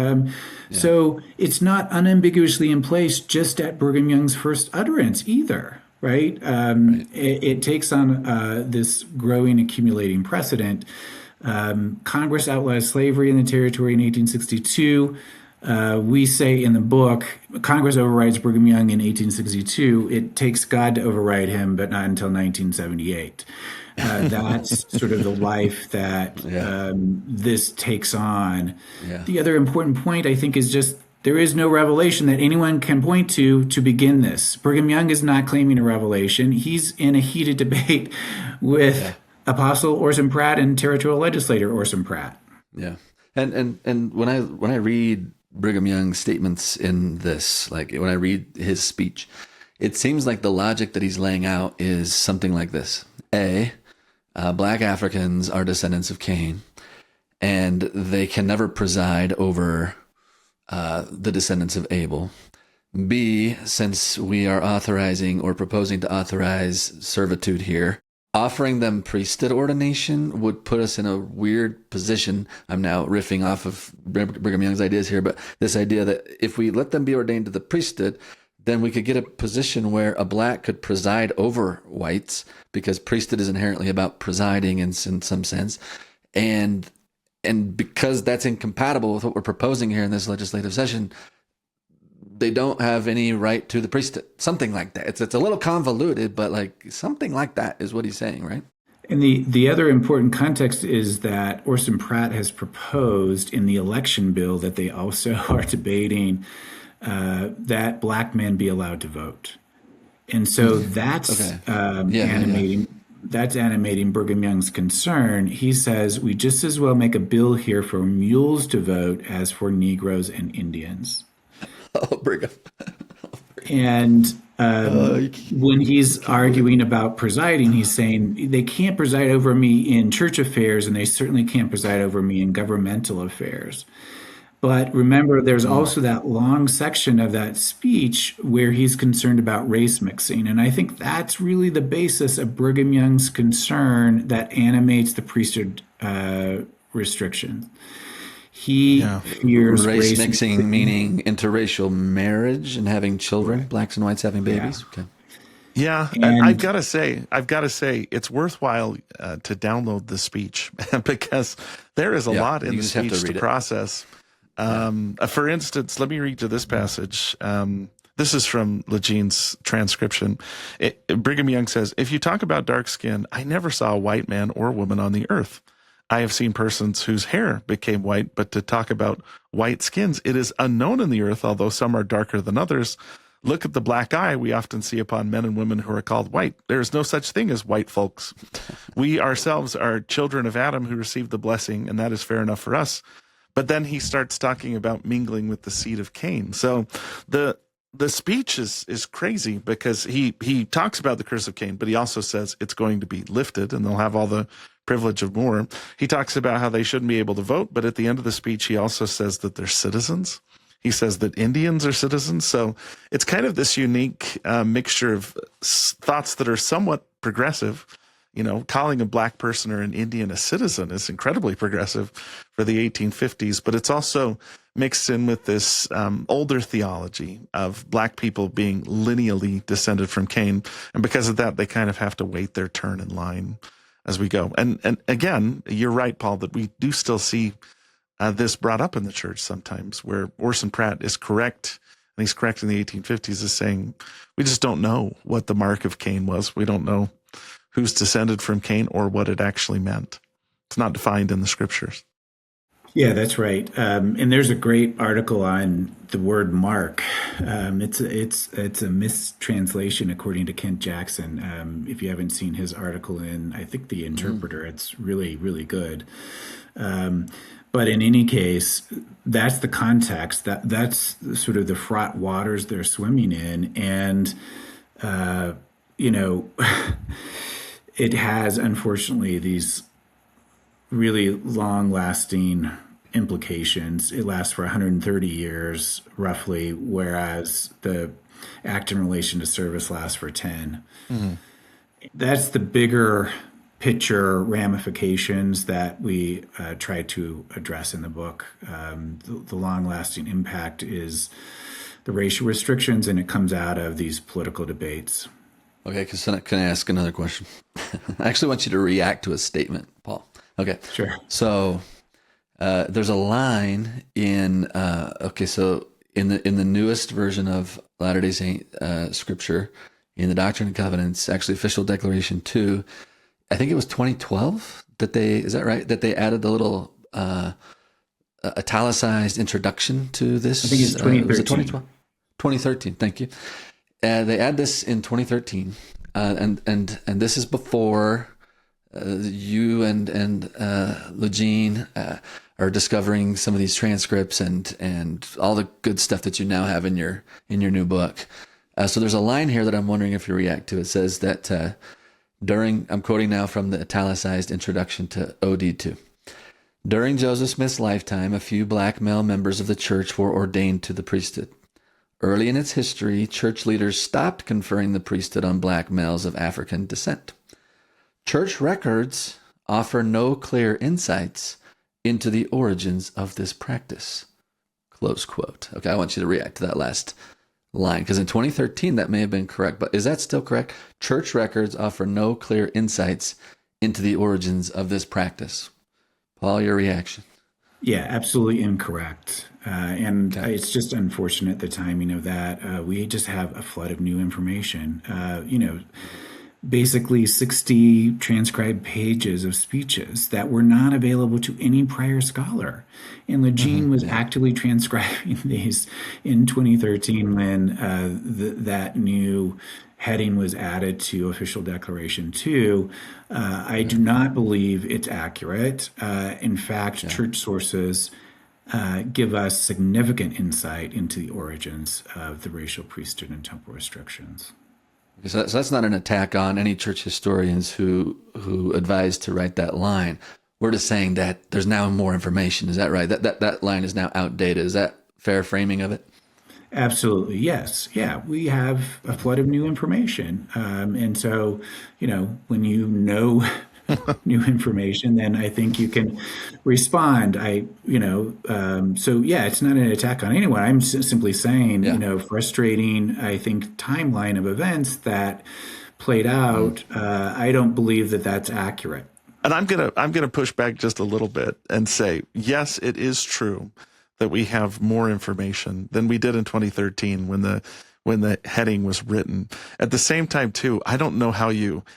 So it's not unambiguously in place just at Brigham Young's first utterance either, right? It takes on this growing, accumulating precedent. Congress outlaws slavery in the territory in 1862. We say in the book, Congress overrides Brigham Young in 1862. It takes God to override him, but not until 1978. That's sort of the life that this takes on. Yeah. The other important point, I think, is just there is no revelation that anyone can point to begin this. Brigham Young is not claiming a revelation. He's in a heated debate with Apostle Orson Pratt and territorial legislator Orson Pratt. Yeah. And when I read Brigham Young's statements in this, like when I read his speech, it seems like the logic that he's laying out is something like this. Black Africans are descendants of Cain, and they can never preside over the descendants of Abel. B, since we are authorizing or proposing to authorize servitude here, offering them priesthood ordination would put us in a weird position. I'm now riffing off of Brigham Young's ideas here, but this idea that if we let them be ordained to the priesthood, then we could get a position where a black could preside over whites, because priesthood is inherently about presiding in some sense. And because that's incompatible with what we're proposing here in this legislative session, they don't have any right to the priesthood. Something like that. It's a little convoluted, but like something like that is what he's saying, right? And the other important context is that Orson Pratt has proposed in the election bill that they also are debating that black men be allowed to vote. And so that's animating. That's animating Brigham Young's concern. He says, we just as well make a bill here for mules to vote as for Negroes and Indians. Oh, Brigham. And when he's arguing about presiding, he's saying they can't preside over me in church affairs, and they certainly can't preside over me in governmental affairs. But remember, there's also that long section of that speech where he's concerned about race mixing. And I think that's really the basis of Brigham Young's concern that animates the priesthood restriction. He fears race mixing, meaning interracial marriage and having children, blacks and whites having babies. Yeah. Okay. Yeah, and I've got to say, it's worthwhile to download the speech because there is a lot in the speech to process. For instance, let me read you this passage. This is from Lejean's transcription. Brigham Young says, if you talk about dark skin, I never saw a white man or woman on the earth. I have seen persons whose hair became white, but to talk about white skins, it is unknown in the earth, although some are darker than others. Look at the black eye we often see upon men and women who are called white. There is no such thing as white folks. We ourselves are children of Adam who received the blessing, and that is fair enough for us. But then he starts talking about mingling with the seed of Cain. So the speech is crazy because he talks about the curse of Cain, but he also says it's going to be lifted and they'll have all the privilege of more. He talks about how they shouldn't be able to vote, but at the end of the speech, he also says that they're citizens. He says that Indians are citizens. So it's kind of this unique mixture of thoughts that are somewhat progressive. You know, calling a black person or an Indian a citizen is incredibly progressive for the 1850s, but it's also mixed in with this older theology of black people being lineally descended from Cain. And because of that, they kind of have to wait their turn in line as we go. And again, you're right, Paul, that we do still see this brought up in the church sometimes, where Orson Pratt is correct, and he's correct in the 1850s, is saying, we just don't know what the mark of Cain was. We don't know who's descended from Cain or what it actually meant. It's not defined in the scriptures. Yeah, that's right. And there's a great article on the word mark. It's a mistranslation according to Kent Jackson. If you haven't seen his article in, I think, The Interpreter, it's really, really good. But in any case, that's the context. That's sort of the fraught waters they're swimming in. And, it has, unfortunately, these really long-lasting implications. It lasts for 130 years, roughly, whereas the act in relation to service lasts for 10. Mm-hmm. That's the bigger picture ramifications that we try to address in the book. The long-lasting impact is the racial restrictions, and it comes out of these political debates. Okay, can I ask another question? I actually want you to react to a statement, Paul. Okay. Sure. So there's a line in so in the newest version of Latter-day Saint scripture, in the Doctrine and Covenants, actually Official Declaration 2, I think it was 2012 that they added the little italicized introduction to this. I think it's 2013. Was it 2012? 2013. Thank you. They add this in 2013, and this is before you and Legene are discovering some of these transcripts and all the good stuff that you now have in your new book. So there's a line here that I'm wondering if you react to. It says that I'm quoting now from the italicized introduction to OD2. During Joseph Smith's lifetime, a few black male members of the church were ordained to the priesthood. Early in its history, church leaders stopped conferring the priesthood on black males of African descent. Church records offer no clear insights into the origins of this practice. Close quote. Okay, I want you to react to that last line, because in 2013 that may have been correct, but is that still correct? Church records offer no clear insights into the origins of this practice. Paul, your reaction? Yeah, absolutely incorrect. Okay. It's just unfortunate, the timing of that. We just have a flood of new information. Basically 60 transcribed pages of speeches that were not available to any prior scholar. And Legene was actively transcribing these in 2013 when that new heading was added to Official Declaration 2. I do not believe it's accurate. In fact, church sources give us significant insight into the origins of the racial priesthood and temporal restrictions. So that's not an attack on any church historians who advised to write that line. We're just saying that there's now more information. Is that right? That line is now outdated. Is that fair framing of it? Absolutely, yes. Yeah, we have a flood of new information. And so, when you know new information, then I think you can respond. So yeah, it's not an attack on anyone. I'm simply saying, frustrating, I think, timeline of events that played out. I don't believe that that's accurate. And I'm gonna push back just a little bit and say, yes, it is true that we have more information than we did in 2013 when the heading was written. At the same time, too, I don't know how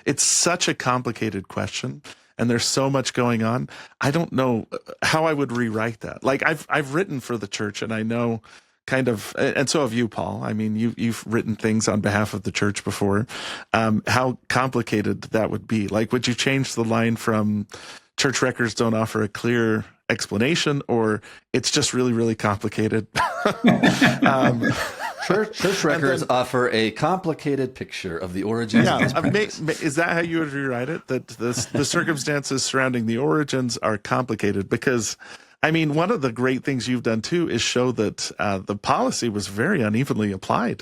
it's such a complicated question and there's so much going on. I don't know how I would rewrite that. Like I've written for the church, and I know kind of, and so have you, Paul. I mean, you've written things on behalf of the church before. How complicated that would be. Like, would you change the line from church records don't offer a clear explanation, or it's just really, really complicated? Church records offer a complicated picture of the origins of this practice. Is that how you would rewrite it? That the circumstances surrounding the origins are complicated? Because, I mean, one of the great things you've done, too, is show that the policy was very unevenly applied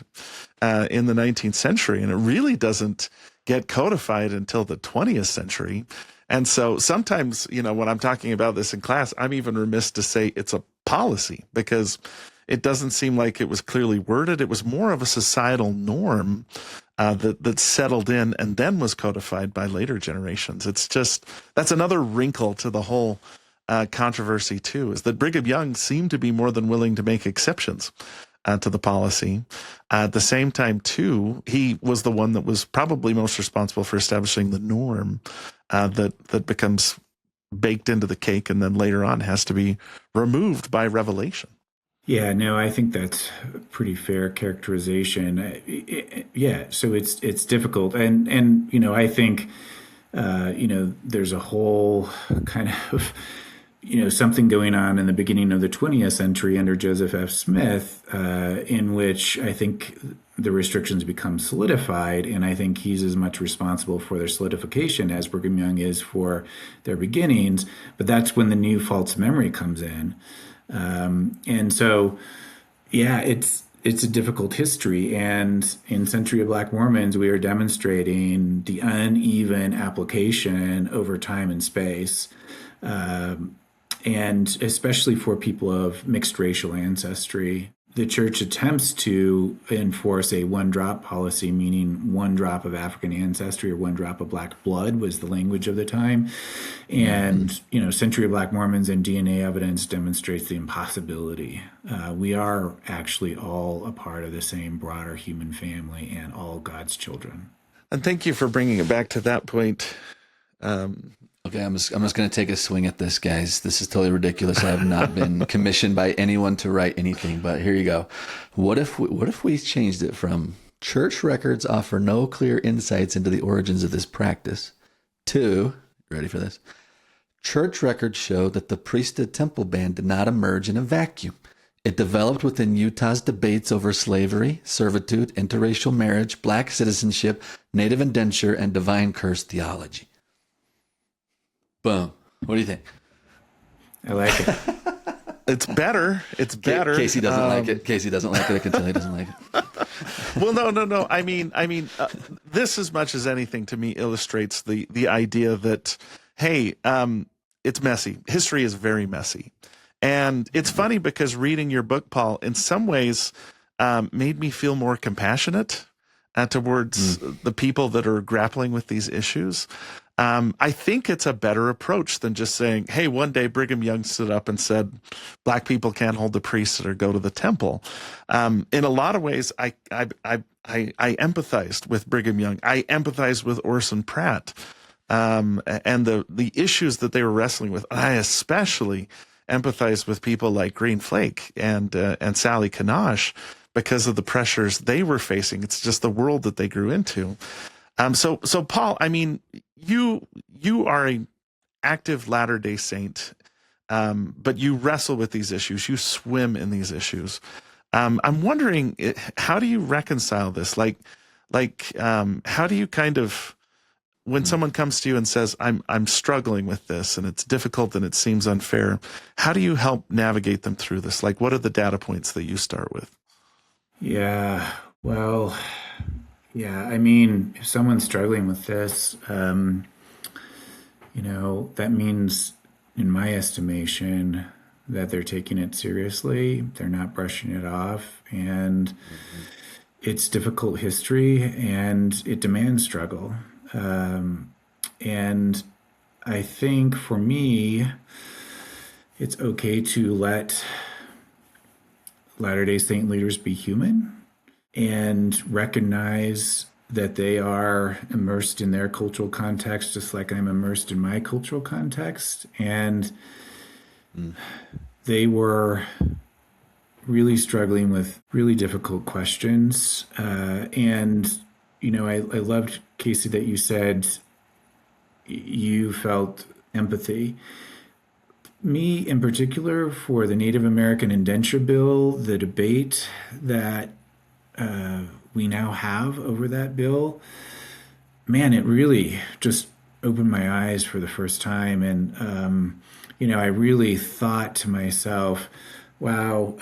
in the 19th century, and it really doesn't get codified until the 20th century. And so sometimes, when I'm talking about this in class, I'm even remiss to say it's a policy, because it doesn't seem like it was clearly worded. It was more of a societal norm that settled in and then was codified by later generations. It's just, that's another wrinkle to the whole controversy too, is that Brigham Young seemed to be more than willing to make exceptions to the policy. At the same time, too, he was the one that was probably most responsible for establishing the norm that becomes baked into the cake and then later on has to be removed by revelation. Yeah, no, I think that's a pretty fair characterization. Yeah, so it's difficult, and I think there's a whole kind of something going on in the beginning of the 20th century under Joseph F. Smith, in which I think the restrictions become solidified, and I think he's as much responsible for their solidification as Brigham Young is for their beginnings. But that's when the new false memory comes in. And so, yeah, it's a difficult history. And in Century of Black Mormons, we are demonstrating the uneven application over time and space, and especially for people of mixed racial ancestry. The church attempts to enforce a one-drop policy, meaning one drop of African ancestry or one drop of black blood was the language of the time. And, Century of Black Mormons and DNA evidence demonstrates the impossibility. We are actually all a part of the same broader human family and all God's children. And thank you for bringing it back to that point. Okay, I'm just going to take a swing at this, guys. This is totally ridiculous. I have not been commissioned by anyone to write anything, but here you go. What if we changed it from church records offer no clear insights into the origins of this practice to, ready for this? Church records show that the priesthood temple ban did not emerge in a vacuum. It developed within Utah's debates over slavery, servitude, interracial marriage, black citizenship, native indenture, and divine curse theology. Boom. What do you think? I like it. It's better. It's better. Casey doesn't like it. Casey doesn't like it. I can tell he doesn't like it. Well, no. I mean, this as much as anything to me illustrates the idea that, hey, it's messy. History is very messy. And it's funny because reading your book, Paul, in some ways made me feel more compassionate towards the people that are grappling with these issues. I think it's a better approach than just saying, hey, one day Brigham Young stood up and said, black people can't hold the priesthood or go to the temple. In a lot of ways, I empathized with Brigham Young. I empathized with Orson Pratt and the issues that they were wrestling with. I especially empathized with people like Green Flake and Sally Kanosh because of the pressures they were facing. It's just the world that they grew into. So Paul, I mean, you are an active Latter-day Saint, but you wrestle with these issues. You swim in these issues. I'm wondering, how do you reconcile this? Like, how do you kind of, when someone comes to you and says, I'm struggling with this and it's difficult and it seems unfair, how do you help navigate them through this? Like, what are the data points that you start with? Yeah, well, yeah, I mean, if someone's struggling with this, that means, in my estimation, that they're taking it seriously. They're not brushing it off. And it's difficult history and it demands struggle. And I think for me, it's okay to let Latter-day Saint leaders be human and recognize that they are immersed in their cultural context, just like I'm immersed in my cultural context. And they were really struggling with really difficult questions. And, I loved, Casey, that you said you felt empathy. Me, in particular, for the Native American indenture bill, the debate that we now have over that bill, man, it really just opened my eyes for the first time. And, I really thought to myself, wow,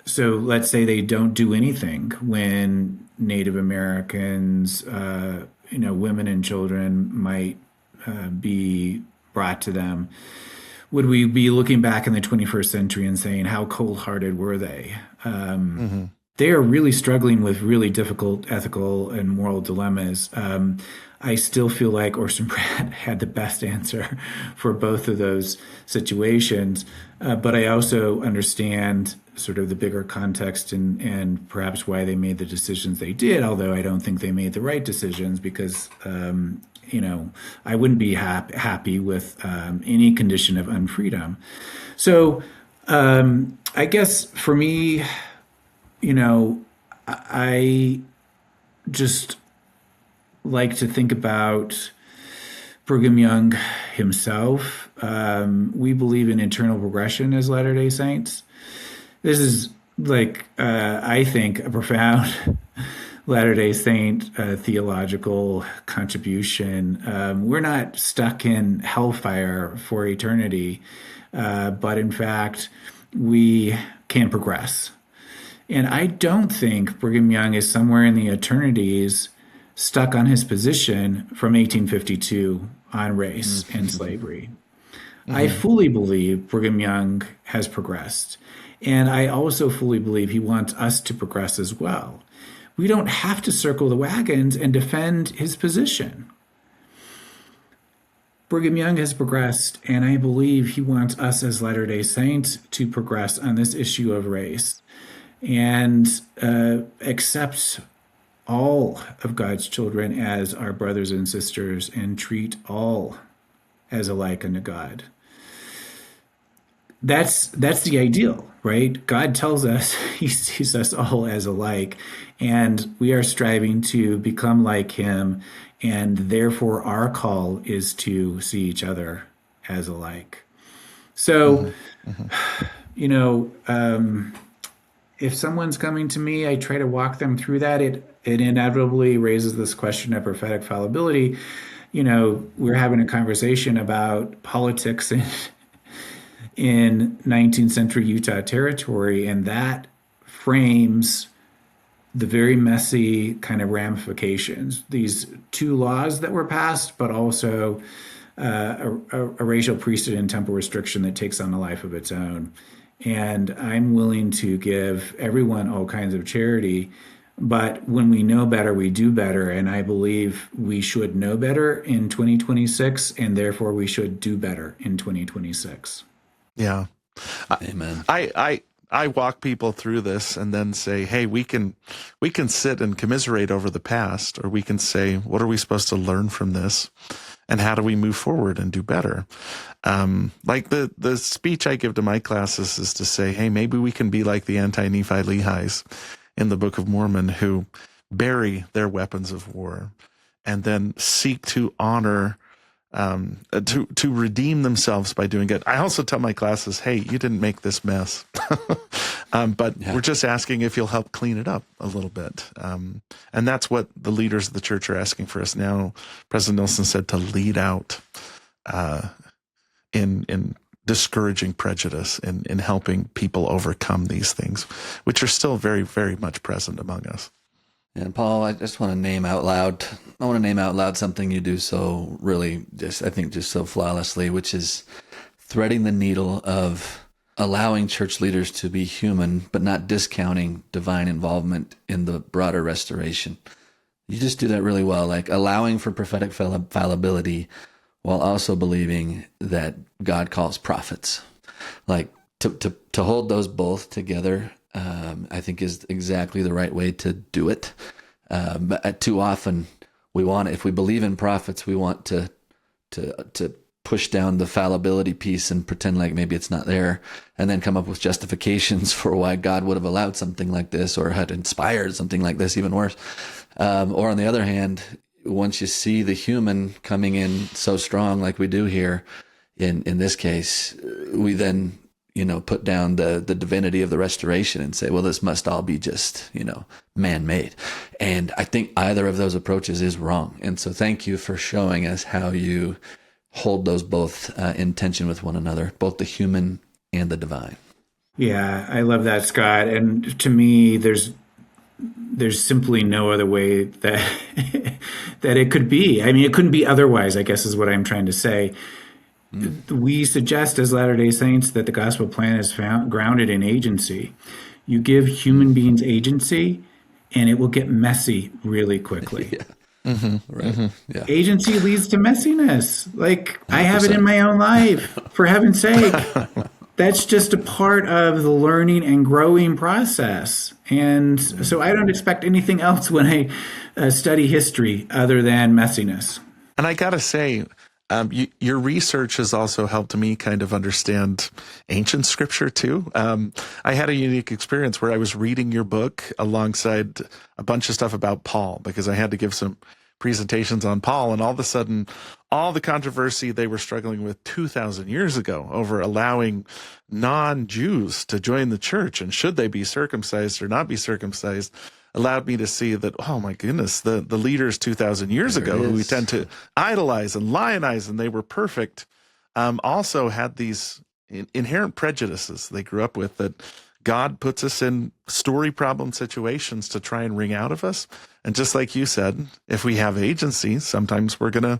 so let's say they don't do anything when Native Americans, women and children might be brought to them. Would we be looking back in the 21st century and saying, how cold-hearted were they? they are really struggling with really difficult ethical and moral dilemmas. I still feel like Orson Pratt had the best answer for both of those situations. But I also understand sort of the bigger context and perhaps why they made the decisions they did, although I don't think they made the right decisions because, I wouldn't be happy with any condition of unfreedom. So I guess for me, I just like to think about Brigham Young himself. We believe in eternal progression as Latter-day Saints. This is I think, a profound Latter-day Saint theological contribution. We're not stuck in hellfire for eternity, but in fact, we can progress. And I don't think Brigham Young is somewhere in the eternities stuck on his position from 1852 on race and slavery. I fully believe Brigham Young has progressed. And I also fully believe he wants us to progress as well. We don't have to circle the wagons and defend his position. Brigham Young has progressed, and I believe he wants us as Latter-day Saints to progress on this issue of race and accept all of God's children as our brothers and sisters and treat all as alike unto God. That's the ideal, right? God tells us he sees us all as alike, and we are striving to become like him, and therefore our call is to see each other as alike. So, if someone's coming to me, I try to walk them through that. It inevitably raises this question of prophetic fallibility. We're having a conversation about politics in 19th century Utah territory, and that frames the very messy kind of ramifications. These two laws that were passed, but also a racial priesthood and temple restriction that takes on a life of its own. And I'm willing to give everyone all kinds of charity, but when we know better, we do better. And I believe we should know better in 2026, and therefore we should do better in 2026. Yeah. Amen. I walk people through this and then say, hey, we can sit and commiserate over the past, or we can say, what are we supposed to learn from this? And how do we move forward and do better? Like the speech I give to my classes is to say, hey, maybe we can be like the anti-Nephi Lehis in the Book of Mormon, who bury their weapons of war and then seek to honor, to redeem themselves by doing good. I also tell my classes, hey, you didn't make this mess, but we're just asking if you'll help clean it up a little bit. And that's what the leaders of the church are asking for us now. President Nelson said to lead out in discouraging prejudice, in helping people overcome these things, which are still very, very much present among us. And Paul, I just want to name out loud. I want to name out loud something you do so really, just so flawlessly, which is threading the needle of allowing church leaders to be human, but not discounting divine involvement in the broader restoration. You just do that really well, like allowing for prophetic fallibility while also believing that God calls prophets. Like to hold those both together, I think is exactly the right way to do it. But too often if we believe in prophets, we want to push down the fallibility piece and pretend like maybe it's not there, and then come up with justifications for why God would have allowed something like this or had inspired something like this, even worse. Or on the other hand, once you see the human coming in so strong like we do here, in this case, we then put down the divinity of the restoration and say, well, this must all be just, man-made. And I think either of those approaches is wrong. And so thank you for showing us how you hold those both in tension with one another, both the human and the divine. Yeah, I love that, Scott. And to me, there's simply no other way that that it could be. I mean, it couldn't be otherwise, I guess is what I'm trying to say. We suggest as Latter-day Saints that the gospel plan is grounded in agency. You give human beings agency, and it will get messy really quickly. Yeah. Agency leads to messiness. Like, I have it 100%. in my own life, for heaven's sake. That's just a part of the learning and growing process. And so I don't expect anything else when I study history other than messiness. And I got to say, your research has also helped me kind of understand ancient scripture too. I had a unique experience where I was reading your book alongside a bunch of stuff about Paul, because I had to give some presentations on Paul, and all of a sudden, all the controversy they were struggling with 2,000 years ago over allowing non-Jews to join the church and should they be circumcised or not be circumcised, allowed me to see that, oh my goodness, the leaders 2,000 years ago who we tend to idolize and lionize, and they were perfect, also had these inherent prejudices they grew up with, that God puts us in story problem situations to try and wring out of us. And just like you said, if we have agency, sometimes we're going to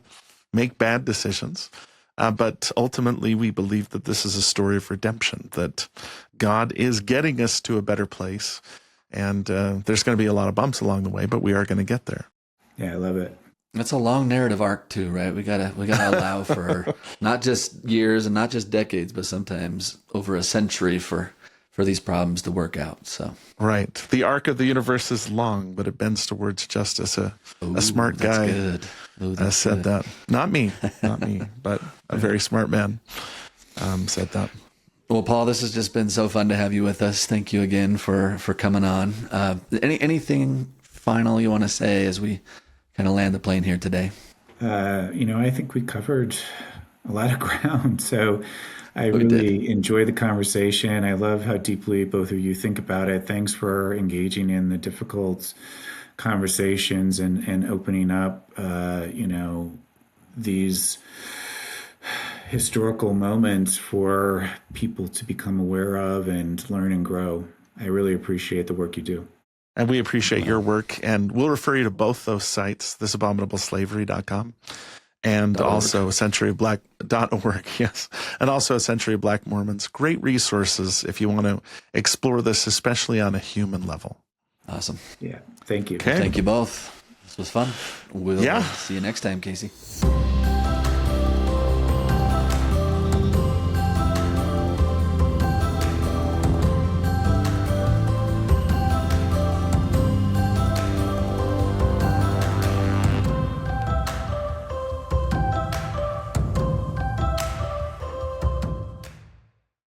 make bad decisions. But ultimately, we believe that this is a story of redemption, that God is getting us to a better place. And there's going to be a lot of bumps along the way, but we are going to get there. Yeah, I love it. It's a long narrative arc too, right? We gotta allow for not just years and not just decades, but sometimes over a century for these problems to work out. So right, the arc of the universe is long, but it bends towards justice. A smart guy said that. Not me, but a very smart man said that. Well, Paul, this has just been so fun to have you with us. Thank you again for coming on. Anything final you want to say as we kind of land the plane here today? I think we covered a lot of ground. So I really enjoy the conversation. I love how deeply both of you think about it. Thanks for engaging in the difficult conversations and opening up, these historical moments for people to become aware of and learn and grow. I really appreciate the work you do. And we appreciate your work. And we'll refer you to both those sites, thisabominableslavery.com and also centuryblack.org. Yes. And also A Century of Black Mormons. Great resources if you want to explore this, especially on a human level. Awesome. Yeah. Thank you. Okay. Thank you both. This was fun. We'll see you next time, Casey.